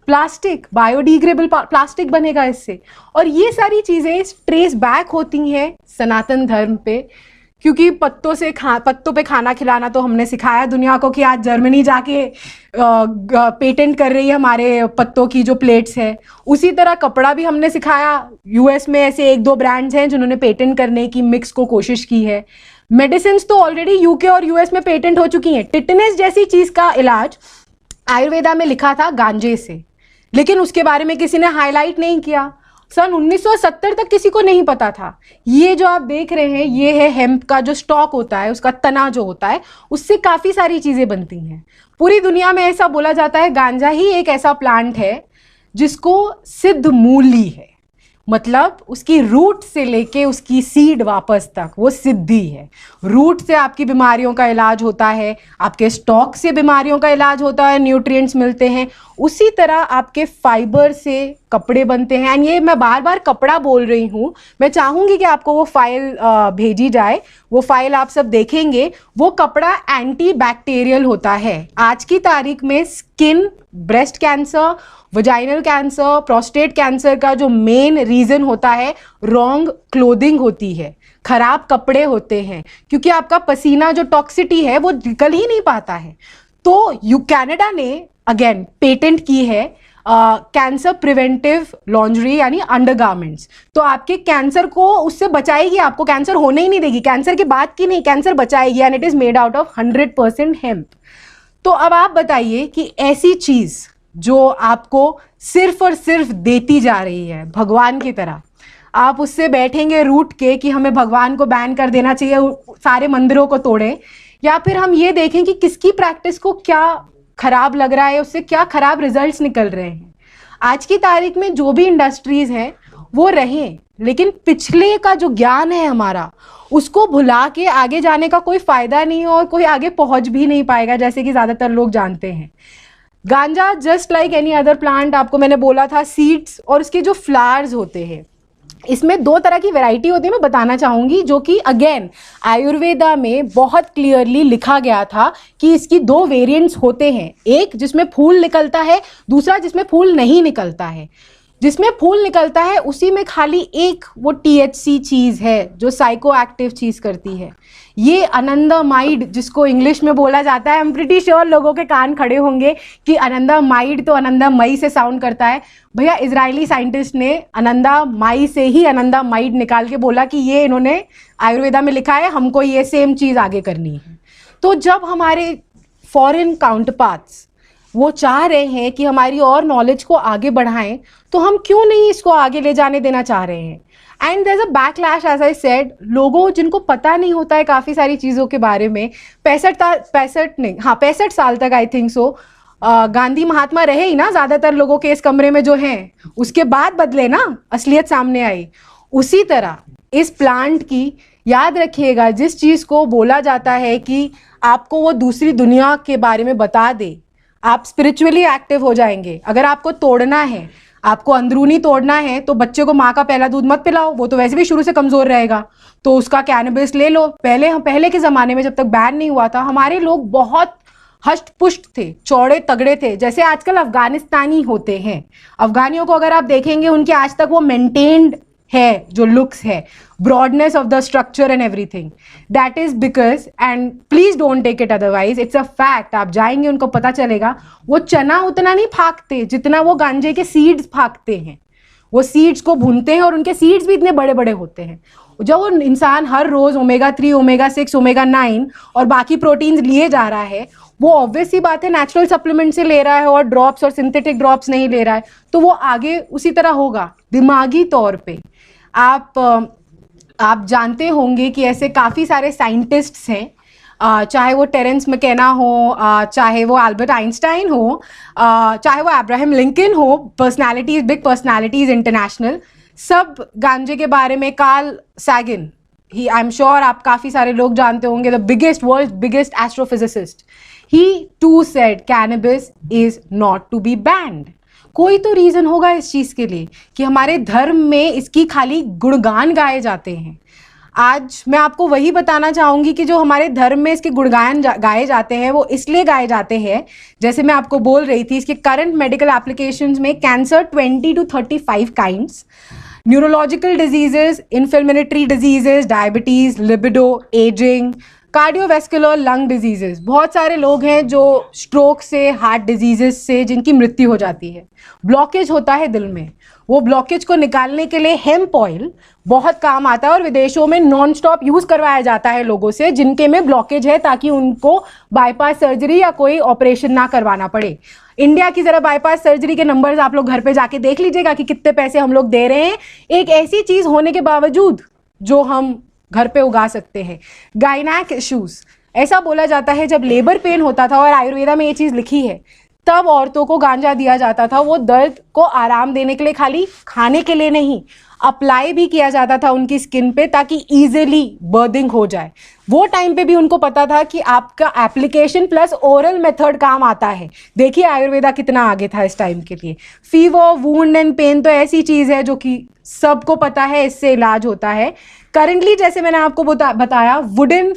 Plastic, biodegradable plastic बनेगा इससे। और ये सारी चीजें ट्रेस बैक होती हैं सनातन धर्म पे, क्योंकि पत्तों पे खाना खिलाना तो हमने सिखाया दुनिया को कि आज जर्मनी जाके पेटेंट कर रही है हमारे पत्तों की जो प्लेट्स है। उसी तरह कपड़ा भी हमने सिखाया। यूएस में ऐसे 1-2 ब्रांड्स हैं जिन्होंने पेटेंट करने की मिक्स को कोशिश की है। मेडिसिन तो ऑलरेडी यूके और यूएस में पेटेंट हो चुकी हैं। टिटनेस जैसी चीज का इलाज आयुर्वेदा में लिखा था गांजे से, लेकिन उसके बारे में किसी ने हाईलाइट नहीं किया। सन 1970 तक किसी को नहीं पता था। ये जो आप देख रहे हैं ये है हेम्प का जो स्टॉक होता है, उसका तना जो होता है, उससे काफ़ी सारी चीज़ें बनती हैं। पूरी दुनिया में ऐसा बोला जाता है गांजा ही एक ऐसा प्लांट है जिसको सिद्ध मूली है, मतलब उसकी रूट से लेके उसकी सीड वापस तक वो सिद्धि है। रूट से आपकी बीमारियों का इलाज होता है, आपके स्टॉक से बीमारियों का इलाज होता है, न्यूट्रिएंट्स मिलते हैं। उसी तरह आपके फाइबर से कपड़े बनते हैं। एंड ये मैं बार बार कपड़ा बोल रही हूँ, मैं चाहूँगी कि आपको वो फाइल भेजी जाए, वो फाइल आप सब देखेंगे। वो कपड़ा एंटी बैक्टीरियल होता है। आज की तारीख में skin, breast cancer, vaginal cancer, prostate cancer का जो मेन रीजन होता है रॉन्ग क्लोथिंग होती है, खराब कपड़े होते हैं, क्योंकि आपका पसीना जो टॉक्सिटी है वो निकल ही नहीं पाता है। तो कनाडा ने अगेन पेटेंट की है कैंसर प्रिवेंटिव लॉन्ड्री यानी अंडरगारमेंट्स। तो आपके कैंसर को उससे बचाएगी, आपको कैंसर होने ही नहीं देगी। कैंसर की बात की नहीं, कैंसर बचाएगी। And it is made out of 100% hemp. तो अब आप बताइए कि ऐसी चीज जो आपको सिर्फ और सिर्फ देती जा रही है भगवान की तरह, आप उससे बैठेंगे रूठ के कि हमें भगवान को बैन कर देना चाहिए, सारे मंदिरों को तोड़ें, या फिर हम ये देखें कि किसकी प्रैक्टिस को क्या खराब लग रहा है, उससे क्या खराब रिजल्ट्स निकल रहे हैं। आज की तारीख में जो भी इंडस्ट्रीज हैं वो रहें, लेकिन पिछले का जो ज्ञान है हमारा उसको भुला के आगे जाने का कोई फायदा नहीं है और कोई आगे पहुंच भी नहीं पाएगा, जैसे कि ज्यादातर लोग जानते हैं। गांजा just like any other plant, आपको मैंने बोला था सीड्स और उसके जो फ्लावर्स होते हैं, इसमें 2 तरह की वैरायटी होती है, मैं बताना चाहूंगी, जो कि अगेन आयुर्वेदा में बहुत क्लियरली लिखा गया था कि इसकी 2 वेरिएंट्स होते हैं। एक जिसमें फूल निकलता है, दूसरा जिसमें फूल नहीं निकलता है। जिसमें फूल निकलता है उसी में खाली एक वो THC चीज है जो साइको एक्टिव चीज करती है। ये आनंदामाइड जिसको इंग्लिश में बोला जाता है, आई एम प्रीटी श्योर लोगों के कान खड़े होंगे कि आनंदामाइड तो आनंदामयी से साउंड करता है। भैया इजरायली साइंटिस्ट ने आनंदामाई से ही आनंदामाइड निकाल के बोला कि ये इन्होंने आयुर्वेदा में लिखा है, हमको ये सेम चीज आगे करनी है। तो जब हमारे फॉरेन काउंटरपार्ट्स वो चाह रहे हैं कि हमारी और नॉलेज को आगे बढ़ाएं, तो हम क्यों नहीं इसको आगे ले जाने देना चाह रहे हैं। And there is a backlash, as I said, लोगों जिनको पता नहीं होता है काफ़ी सारी चीज़ों के बारे में। 65 साल तक I think so Gandhi Mahatma रहे ही ना ज़्यादातर लोगों के इस कमरे में जो हैं, उसके बाद बदले ना, असलियत सामने आई। उसी तरह इस प्लांट की याद रखिएगा, जिस चीज़ को बोला जाता है कि आपको वो दूसरी दुनिया के बारे में बता दे, आप स्पिरिचुअली एक्टिव हो जाएंगे। अगर आपको तोड़ना है, आपको अंदरूनी तोड़ना है, तो बच्चे को माँ का पहला दूध मत पिलाओ, वो तो वैसे भी शुरू से कमजोर रहेगा, तो उसका कैनबिस ले लो। पहले के ज़माने में जब तक बैन नहीं हुआ था, हमारे लोग बहुत हष्ट पुष्ट थे, चौड़े तगड़े थे, जैसे आजकल अफगानिस्तानी होते हैं। अफगानियों को अगर आप देखेंगे, उनके आज तक वो मेंटेन्ड है जो लुक्स है, broadness of the structure and everything. That is because, and please don't take it otherwise, it's a fact. आप जाएंगे उनको पता चलेगा, वो चना उतना नहीं फाकते जितना वो गांजे के सीड्स फाकते हैं। वो सीड्स को भूनते हैं और उनके सीड्स भी इतने बड़े बड़े होते हैं। जब वो इंसान हर रोज ओमेगा 3, ओमेगा 6, ओमेगा 9 और बाकी प्रोटीन्स लिए जा रहा है, वो ऑब्वियस सी बात है नेचुरल सप्लीमेंट से ले रहा है और ड्रॉप्स और सिंथेटिक ड्रॉप्स नहीं ले रहा है, तो वो आगे उसी तरह होगा। दिमागी तौर पे आप जानते होंगे कि ऐसे काफ़ी सारे साइंटिस्ट्स हैं चाहे वो टेरेंस मैकेना हो, चाहे वो अल्बर्ट आइंस्टाइन हो, चाहे वो अब्राहम लिंकन हो, पर्सनालिटीज, बिग पर्सनालिटीज इंटरनेशनल, सब गांजे के बारे में, Carl Sagan, he, I am sure आप काफ़ी सारे लोग जानते होंगे, the biggest, world biggest astrophysicist, he too said cannabis is not to be banned. कोई तो रीज़न होगा इस चीज़ के लिए कि हमारे धर्म में इसकी खाली गुणगान गाए जाते हैं। आज मैं आपको वही बताना चाहूँगी कि जो हमारे धर्म में इसके गुणगान गाए जाते हैं वो इसलिए गाए जाते हैं, जैसे मैं आपको बोल रही थी, इसके करंट मेडिकल एप्लीकेशंस में cancer 20 to 35 kinds, neurological diseases, inflammatory diseases, diabetes, libido, ageing, cardiovascular, lung diseases, बहुत सारे लोग हैं जो स्ट्रोक से, हार्ट डिजीजेस से जिनकी मृत्यु हो जाती है। ब्लॉकेज होता है दिल में, वो ब्लॉकेज को निकालने के लिए हेम्प ऑयल बहुत काम आता है और विदेशों में नॉन स्टॉप यूज़ करवाया जाता है लोगों से जिनके में ब्लॉकेज है, ताकि उनको बाईपास सर्जरी या कोई ऑपरेशन ना करवाना पड़े। इंडिया की ज़रा बाईपास सर्जरी के नंबर्स आप लोग घर पे जाके देख लीजिएगा कि कितने पैसे हम लोग दे रहे हैं एक ऐसी चीज़ होने के बावजूद जो हम घर पे उगा सकते हैं। गायनेक इश्यूज, ऐसा बोला जाता है जब लेबर पेन होता था, और आयुर्वेदा में ये चीज़ लिखी है, तब औरतों को गांजा दिया जाता था। वो दर्द को आराम देने के लिए, खाली खाने के लिए नहीं, अप्लाई भी किया जाता था उनकी स्किन पे ताकि इजीली बर्दिंग हो जाए। वो टाइम पे भी उनको पता था कि आपका एप्लीकेशन प्लस ओरल मेथड काम आता है। देखिए आयुर्वेदा कितना आगे था इस टाइम के लिए। फीवर, वुंड एंड पेन तो ऐसी चीज़ है जो कि सबको पता है, इससे इलाज होता है। करंटली जैसे मैंने आपको बताया, वुडन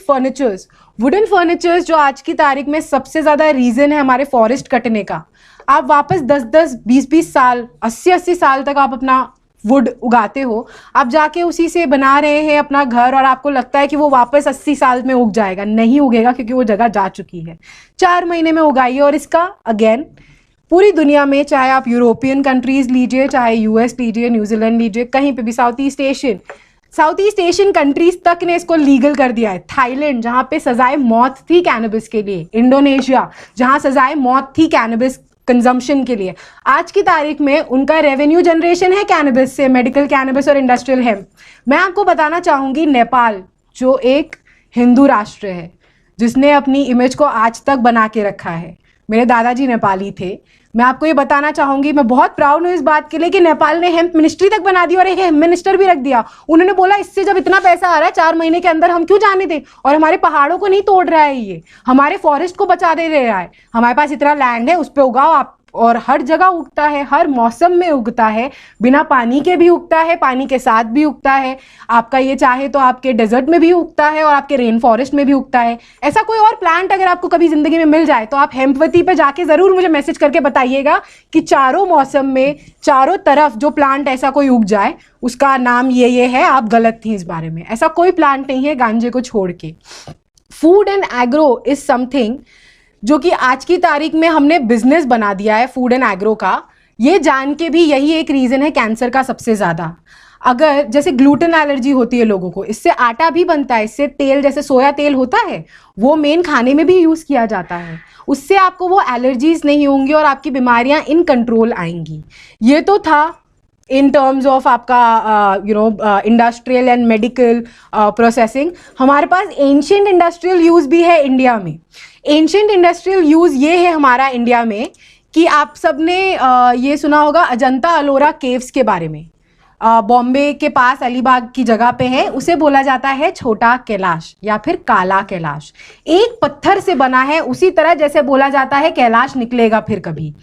फर्नीचर्स जो आज की तारीख में सबसे ज़्यादा रीज़न है हमारे फॉरेस्ट कटने का। आप वापस 10-10, 20-20 साल, 80-80 साल तक आप अपना वुड उगाते हो, आप जाके उसी से बना रहे हैं अपना घर, और आपको लगता है कि वो वापस 80 साल में उग जाएगा। नहीं उगेगा, क्योंकि वो जगह जा चुकी है। 4 महीने में उगाइए, और इसका अगेन पूरी दुनिया में, चाहे आप यूरोपियन कंट्रीज लीजिए, चाहे यूएस लीजिए, न्यूजीलैंड लीजिए, कहीं पे भी साउथ ईस्ट एशियन कंट्रीज तक ने इसको लीगल कर दिया है। थाईलैंड, जहाँ पे सजाए मौत थी कैनबिस के लिए, इंडोनेशिया, जहाँ सजाए मौत थी कैनबिस कंजम्पशन के लिए, आज की तारीख में उनका रेवेन्यू जनरेशन है कैनबिस से, मेडिकल कैनबिस और इंडस्ट्रियल हेम्प। मैं आपको बताना चाहूँगी, नेपाल जो एक हिंदू राष्ट्र है, जिसने अपनी इमेज को आज तक बना के रखा है, मेरे दादाजी नेपाली थे। मैं आपको ये बताना चाहूँगी, मैं बहुत प्राउड हूँ इस बात के लिए कि नेपाल ने हेम्प मिनिस्ट्री तक बना दी और एक हेम्प मिनिस्टर भी रख दिया। उन्होंने बोला इससे जब इतना पैसा आ रहा है 4 महीने के अंदर, हम क्यों जाने दें। और हमारे पहाड़ों को नहीं तोड़ रहा है, ये हमारे फॉरेस्ट को बचा दे रहा है। हमारे पास इतना लैंड है, उस पर उगाओ आप, और हर जगह उगता है, हर मौसम में उगता है, बिना पानी के भी उगता है, पानी के साथ भी उगता है। आपका ये चाहे तो आपके डेजर्ट में भी उगता है और आपके रेन फॉरेस्ट में भी उगता है। ऐसा कोई और प्लांट अगर आपको कभी जिंदगी में मिल जाए तो आप हेम्पवती पे जाके जरूर मुझे मैसेज करके बताइएगा कि चारों मौसम में, चारों तरफ जो प्लांट ऐसा कोई उग जाए, उसका नाम ये है। आप गलत थी इस बारे में, ऐसा कोई प्लांट नहीं है गांजे को छोड़ के। Food and agro is something जो कि आज की तारीख में हमने बिजनेस बना दिया है, फूड एंड एग्रो का। ये जान के भी यही एक रीज़न है कैंसर का सबसे ज़्यादा। अगर जैसे ग्लूटेन एलर्जी होती है लोगों को, इससे आटा भी बनता है, इससे तेल, जैसे सोया तेल होता है, वो मेन खाने में भी यूज़ किया जाता है। उससे आपको वो एलर्जीज नहीं होंगी और आपकी बीमारियां इन कंट्रोल आएंगी। ये तो था इन टर्म्स ऑफ आपका इंडस्ट्रियल एंड मेडिकल प्रोसेसिंग। हमारे पास एंशिएंट इंडस्ट्रियल यूज़ भी है इंडिया में। एंशिएंट इंडस्ट्रियल यूज़ ये है हमारा इंडिया में कि आप सबने ये सुना होगा अजंता अलोरा केव्स के बारे में। बॉम्बे के पास अलीबाग की जगह पे है, उसे बोला जाता है छोटा कैलाश या फिर काला कैलाश। एक पत्थर से बना है, उसी तरह जैसे बोला जाता है कैलाश निकलेगा फिर कभी,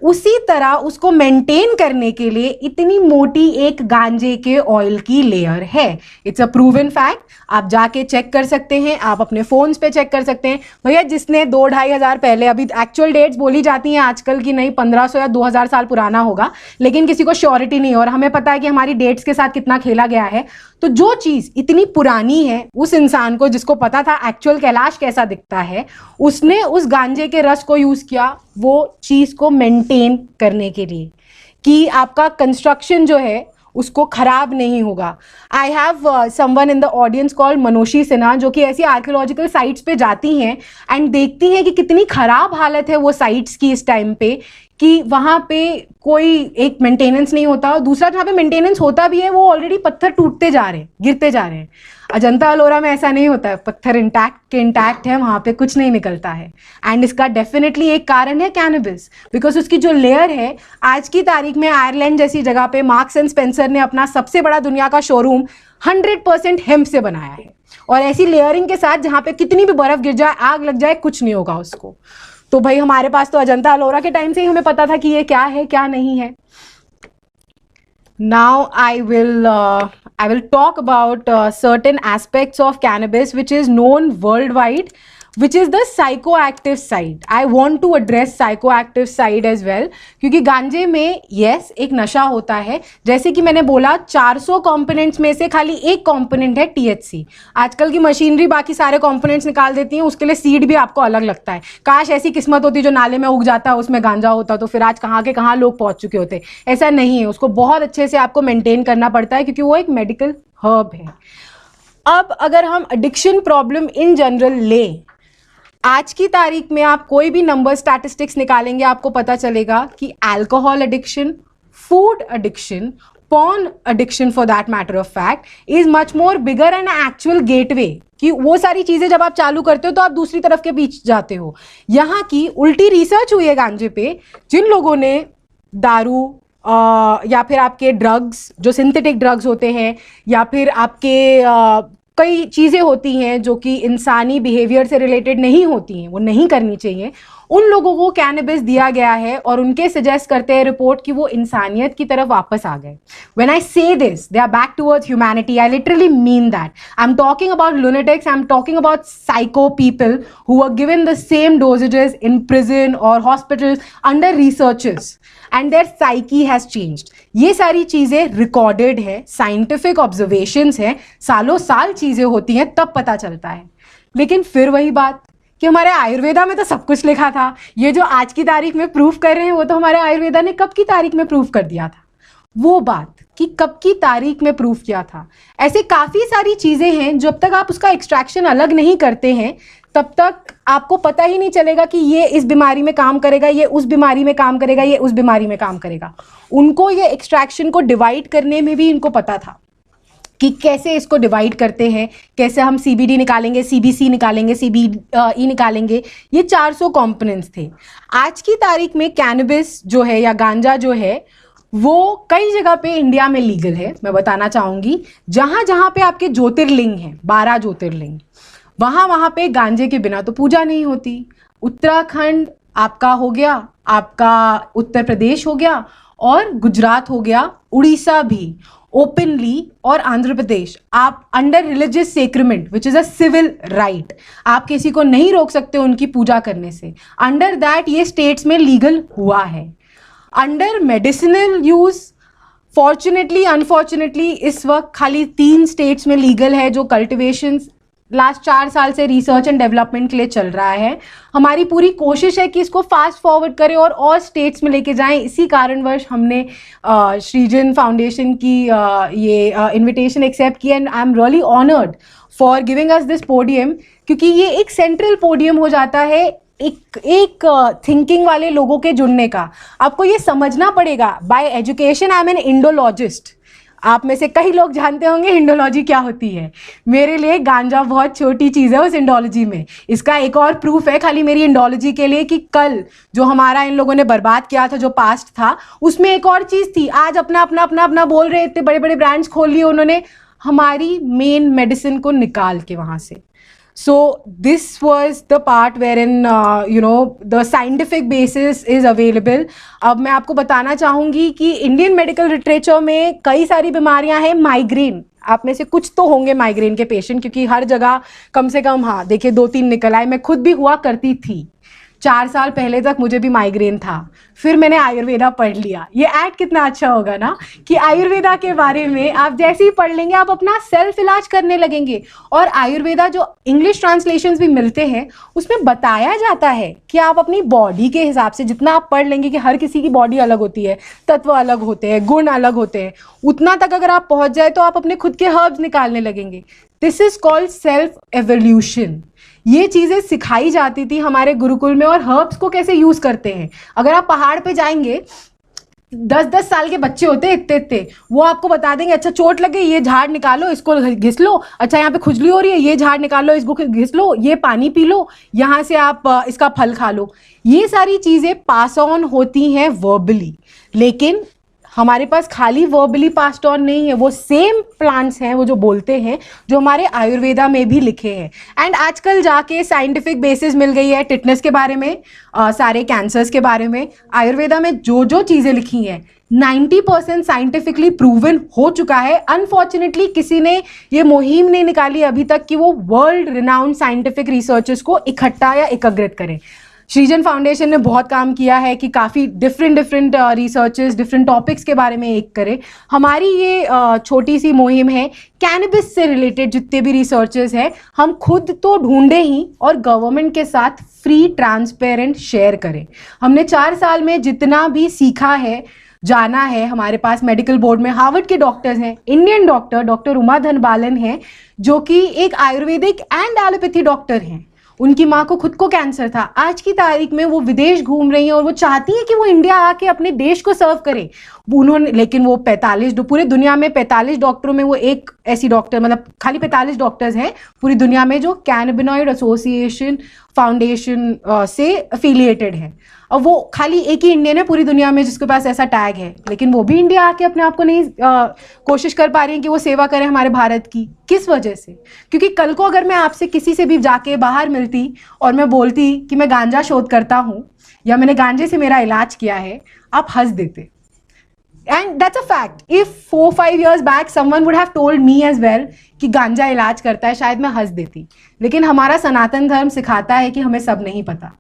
उसी तरह उसको मेंटेन करने के लिए इतनी मोटी एक गांजे के ऑयल की लेयर है। It's a proven fact. आप जाके चेक कर सकते हैं, आप अपने फोन्स पे चेक कर सकते हैं। भैया जिसने 2-2.5 हज़ार पहले, अभी एक्चुअल डेट्स बोली जाती हैं आजकल की नहीं, 1500 या 2000 साल पुराना होगा, लेकिन किसी को श्योरिटी नहीं, और हमें पता है कि हमारी डेट्स के साथ कितना खेला गया है। तो जो चीज़ इतनी पुरानी है, उस इंसान को जिसको पता था एक्चुअल कैलाश कैसा दिखता है, उसने उस गांजे के रस को यूज़ किया वो चीज़ को मेंटेन करने के लिए कि आपका कंस्ट्रक्शन जो है उसको खराब नहीं होगा। I have someone in the audience called Manoshi Sinha, जो कि ऐसी आर्कियोलॉजिकल साइट्स पे जाती हैं एंड देखती हैं कि कितनी खराब हालत है वो साइट्स की इस टाइम पे, कि वहाँ पे कोई एक मेंटेनेंस नहीं होता, और दूसरा जहाँ पे मेंटेनेंस होता भी है वो ऑलरेडी पत्थर टूटते जा रहे हैं, गिरते जा रहे हैं। अजंता अलोरा में ऐसा नहीं होता है, पत्थर इंटैक्ट के इंटैक्ट है, वहाँ पे कुछ नहीं निकलता है। एंड इसका डेफिनेटली एक कारण है कैनबिस, बिकॉज उसकी जो लेयर है, आज की तारीख में आयरलैंड जैसी जगह पे मार्क्स एंड स्पेंसर ने अपना सबसे बड़ा दुनिया का शोरूम 100% हेम्प से बनाया है, और ऐसी लेयरिंग के साथ जहाँ पे कितनी भी बर्फ गिर जाए, आग लग जाए, कुछ नहीं होगा उसको। तो भाई हमारे पास तो अजंता अलोरा के टाइम से ही हमें पता था कि ये क्या है क्या नहीं है। Now I will talk about certain aspects of cannabis which is known worldwide, which is the psychoactive side. I want to address psychoactive side as well, क्योंकि गांजे में yes एक नशा होता है, जैसे कि मैंने बोला 400 कंपोनेंट्स में से खाली एक कंपोनेंट है THC। आजकल की मशीनरी बाकी सारे कंपोनेंट्स निकाल देती हैं, उसके लिए सीड भी आपको अलग लगता है। काश ऐसी किस्मत होती जो नाले में उग जाता, उसमें गांजा होता, तो फिर आज कहाँ के कहाँ लोग पहुंच चुके होते। ऐसा नहीं है, उसको बहुत अच्छे से आपको मेंटेन करना पड़ता है, क्योंकि वो एक मेडिकल हर्ब है। अब अगर हम एडिक्शन प्रॉब्लम इन जनरल लें, आज की तारीख में आप कोई भी नंबर स्टैटिस्टिक्स निकालेंगे, आपको पता चलेगा कि alcohol addiction, food addiction, porn addiction for that matter of fact is much more bigger and actual gateway, कि वो सारी चीजें जब आप चालू करते हो तो आप दूसरी तरफ के बीच जाते हो। यहाँ की उल्टी रिसर्च हुई है गांजे पे, जिन लोगों ने दारू या फिर आपके ड्रग्स जो सिंथेटिक ड्रग्स होते हैं, या फिर आपके कई चीज़ें होती हैं जो कि इंसानी बिहेवियर से रिलेटेड नहीं होती हैं, वो नहीं करनी चाहिए, उन लोगों को कैनबिस दिया गया है, और उनके सजेस्ट करते हैं रिपोर्ट कि वो इंसानियत की तरफ वापस आ गए। When I say this, they are back towards humanity, I literally mean that. I am talking about lunatics, I am talking about psycho people who are given the same dosages in prison और hospitals under researches, and their psyche has changed. ये सारी चीज़ें recorded है, scientific observations हैं, सालों साल चीज़ें होती हैं, तब पता चलता है। लेकिन फिर वही बात कि हमारे आयुर्वेदा में तो सब कुछ लिखा था। ये जो आज की तारीख में प्रूफ कर रहे हैं, वो तो हमारे आयुर्वेदा ने कब की तारीख में प्रूफ कर दिया था। वो बात कि कब की तारीख में प्रूफ किया था। ऐसे काफ़ी सारी चीज़ें हैं, जब तक आप उसका एक्सट्रैक्शन अलग नहीं करते हैं, तब तक आपको पता ही नहीं चलेगा कि ये इस बीमारी में काम करेगा, ये उस बीमारी में काम करेगा, ये उस बीमारी में काम करेगा। उनको ये एक्सट्रैक्शन को डिवाइड करने में भी इनको पता था कि कैसे इसको डिवाइड करते हैं, कैसे हम CBD निकालेंगे, CBC निकालेंगे, CBE निकालेंगे। ये 400 कंपोनेंट्स थे। आज की तारीख में कैनबिस जो है या गांजा जो है, वो कई जगह पे इंडिया में लीगल है। मैं बताना चाहूँगी, जहाँ जहाँ पे आपके ज्योतिर्लिंग हैं, 12 ज्योतिर्लिंग, वहाँ पे गांजे के बिना तो पूजा नहीं होती। उत्तराखंड आपका हो गया, आपका उत्तर प्रदेश हो गया, और गुजरात हो गया, उड़ीसा भी ओपनली, और आंध्र प्रदेश आप under religious sacrament which is a civil right, आप किसी को नहीं रोक सकते उनकी पूजा करने से। अंडर दैट ये स्टेट्स में लीगल हुआ है। Under medicinal use fortunately unfortunately इस वक्त खाली 3 स्टेट्स में लीगल है, जो कल्टिवेशन लास्ट 4 साल से रिसर्च एंड डेवलपमेंट के लिए चल रहा है। हमारी पूरी कोशिश है कि इसको फास्ट फॉरवर्ड करें और स्टेट्स में लेके जाएं। इसी कारणवश हमने सृजन फाउंडेशन की ये इनविटेशन एक्सेप्ट किया, and I am really honoured for giving us this podium, क्योंकि ये एक सेंट्रल पोडियम हो जाता है एक थिंकिंग वाले लोगों के जुड़ने का। आपको ये समझना पड़ेगा, by education I am an Indologist. आप में से कई लोग जानते होंगे इंडोलॉजी क्या होती है। मेरे लिए गांजा बहुत छोटी चीज़ है उस इंडोलॉजी में। इसका एक और प्रूफ है खाली मेरी इंडोलॉजी के लिए, कि कल जो हमारा इन लोगों ने बर्बाद किया था, जो पास्ट था, उसमें एक और चीज़ थी। आज अपना अपना अपना अपना बोल रहे, इतने बड़े बड़े ब्रांड्स खोल लिए उन्होंने, हमारी मेन मेडिसिन को निकाल के वहाँ से। So this was the part wherein the scientific basis is available. अब मैं आपको बताना चाहूँगी कि इंडियन मेडिकल लिटरेचर में कई सारी बीमारियां हैं। माइग्रेन, आप में से कुछ तो होंगे माइग्रेन के पेशेंट, क्योंकि हर जगह कम से कम, हाँ देखिए 2-3 निकल आए। मैं खुद भी हुआ करती थी, 4 साल पहले तक मुझे भी माइग्रेन था। फिर मैंने आयुर्वेदा पढ़ लिया। ये ऐड कितना अच्छा होगा ना, कि आयुर्वेदा के बारे में आप जैसे ही पढ़ लेंगे, आप अपना सेल्फ इलाज करने लगेंगे। और आयुर्वेदा जो इंग्लिश ट्रांसलेशंस भी मिलते हैं, उसमें बताया जाता है कि आप अपनी बॉडी के हिसाब से जितना आप पढ़ लेंगे, कि हर किसी की बॉडी अलग होती है, तत्व अलग होते हैं, गुण अलग होते हैं, उतना तक अगर आप पहुंच जाए तो आप अपने खुद के हर्ब्स निकालने लगेंगे। This is called self evolution. ये चीज़ें सिखाई जाती थी हमारे गुरुकुल में, और हर्ब्स को कैसे यूज़ करते हैं। अगर आप पहाड़ पे जाएंगे, 10-10 साल के बच्चे होते हैं इतने इतने, वो आपको बता देंगे अच्छा चोट लग गई, ये झाड़ निकालो, इसको घिस लो, अच्छा यहाँ पे खुजली हो रही है, ये झाड़ निकालो, इसको घिस लो, ये पानी पी लो, यहाँ से आप इसका फल खा लो। ये सारी चीज़ें पास ऑन होती हैं वर्बली, लेकिन हमारे पास खाली वर्बली पास्ड ऑन नहीं है, वो सेम प्लांट्स हैं वो जो बोलते हैं, जो हमारे आयुर्वेदा में भी लिखे हैं। एंड आजकल जाके साइंटिफिक बेसिस मिल गई है टिटनेस के बारे में, सारे कैंसर्स के बारे में। आयुर्वेदा में जो जो चीज़ें लिखी हैं 90% साइंटिफिकली प्रूवन हो चुका है। अनफॉर्चुनेटली किसी ने ये मुहिम नहीं निकाली अभी तक कि वो वर्ल्ड रिनाउंड साइंटिफिक रिसर्चर्स को इकट्ठा या एकत्रित करें। सृजन फाउंडेशन ने बहुत काम किया है कि काफ़ी डिफरेंट रिसर्चेस डिफरेंट टॉपिक्स के बारे में एक करें। हमारी ये छोटी सी मुहिम है, कैनबिस से रिलेटेड जितने भी रिसर्चेस हैं हम खुद तो ढूंढे ही, और गवर्नमेंट के साथ फ्री ट्रांसपेरेंट शेयर करें। हमने 4 साल में जितना भी सीखा है, जाना है, हमारे पास मेडिकल बोर्ड में हार्वर्ड के डॉक्टर्स हैं, इंडियन डॉक्टर उमा धनबालन हैं, जो कि एक आयुर्वेदिक एंड एलोपैथी डॉक्टर हैं। उनकी माँ को खुद को कैंसर था, आज की तारीख में वो विदेश घूम रही हैं और वो चाहती हैं कि वो इंडिया आके अपने देश को सर्व करें। उन्होंने, लेकिन वो 45 पूरे दुनिया में 45 डॉक्टरों में वो एक ऐसी डॉक्टर, मतलब खाली 45 डॉक्टर्स हैं पूरी दुनिया में जो कैनाबिनॉइड एसोसिएशन फाउंडेशन से एफिलिएटेड है, और वो खाली एक ही इंडियन है पूरी दुनिया में जिसके पास ऐसा टैग है। लेकिन वो भी इंडिया आके अपने आप को नहीं कोशिश कर पा रही हैं कि वो सेवा करें हमारे भारत की। किस वजह से? क्योंकि कल को अगर मैं आपसे किसी से भी जाके बाहर मिलती और मैं बोलती कि मैं गांजा शोध करता हूँ या मैंने गांजे से मेरा इलाज किया है, आप हंस देते। And that's a fact. If 4-5 years back someone would have told me as well कि गांजा इलाज करता है, शायद मैं हंस देती। लेकिन हमारा सनातन धर्म सिखाता है कि हमें सब नहीं पता,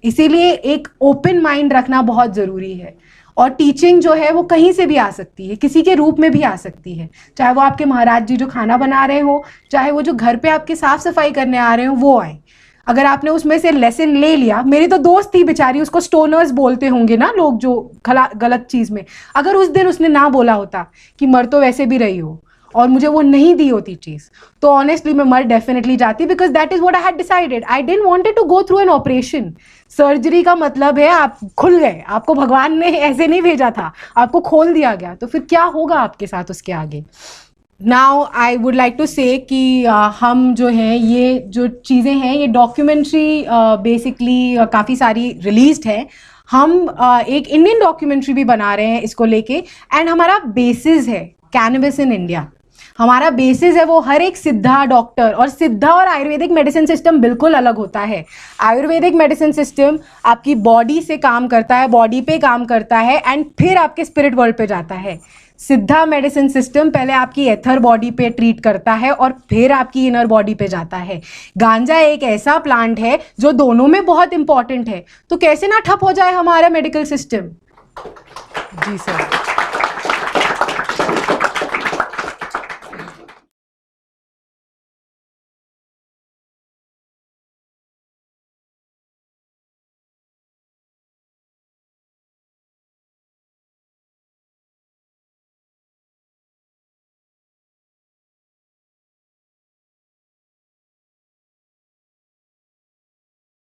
इसीलिए एक ओपन माइंड रखना बहुत ज़रूरी है। और टीचिंग जो है वो कहीं से भी आ सकती है, किसी के रूप में भी आ सकती है, चाहे वो आपके महाराज जी जो खाना बना रहे हो, चाहे वो जो घर पे आपके साफ सफाई करने आ रहे हो वो आए। अगर आपने उसमें से लेसन ले लिया, मेरी तो दोस्त थी बेचारी, उसको स्टोनर्स बोलते होंगे ना लोग जो गलत चीज़ में, अगर उस दिन उसने ना बोला होता कि मर तो वैसे भी रही हो, और मुझे वो नहीं दी होती चीज़, तो ऑनेस्टली मैं मर डेफिनेटली जाती, because that is what I had decided. I didn't wanted to go through an operation. Surgery का मतलब है आप खुल गए, आपको भगवान ने ऐसे नहीं भेजा था, आपको खोल दिया गया, तो फिर क्या होगा आपके साथ उसके आगे। Now I would like to say कि हम जो हैं ये जो चीज़ें हैं ये डॉक्यूमेंट्री बेसिकली काफ़ी सारी रिलीज्ड है। हम एक इंडियन डॉक्यूमेंट्री भी बना रहे हैं इसको लेके, एंड हमारा बेसिस है कैनबिस इन इंडिया। हमारा बेसिस है वो हर एक सिद्धा डॉक्टर, और सिद्धा और आयुर्वेदिक मेडिसिन सिस्टम बिल्कुल अलग होता है। आयुर्वेदिक मेडिसिन सिस्टम आपकी बॉडी से काम करता है, बॉडी पे काम करता है, एंड फिर आपके स्पिरिट वर्ल्ड पे जाता है। सिद्धा मेडिसिन सिस्टम पहले आपकी एथर बॉडी पे ट्रीट करता है और फिर आपकी इनर बॉडी पे जाता है। गांजा एक ऐसा प्लांट है जो दोनों में बहुत इंपॉर्टेंट है, तो कैसे ना ठप हो जाए हमारा मेडिकल सिस्टम। जी सर।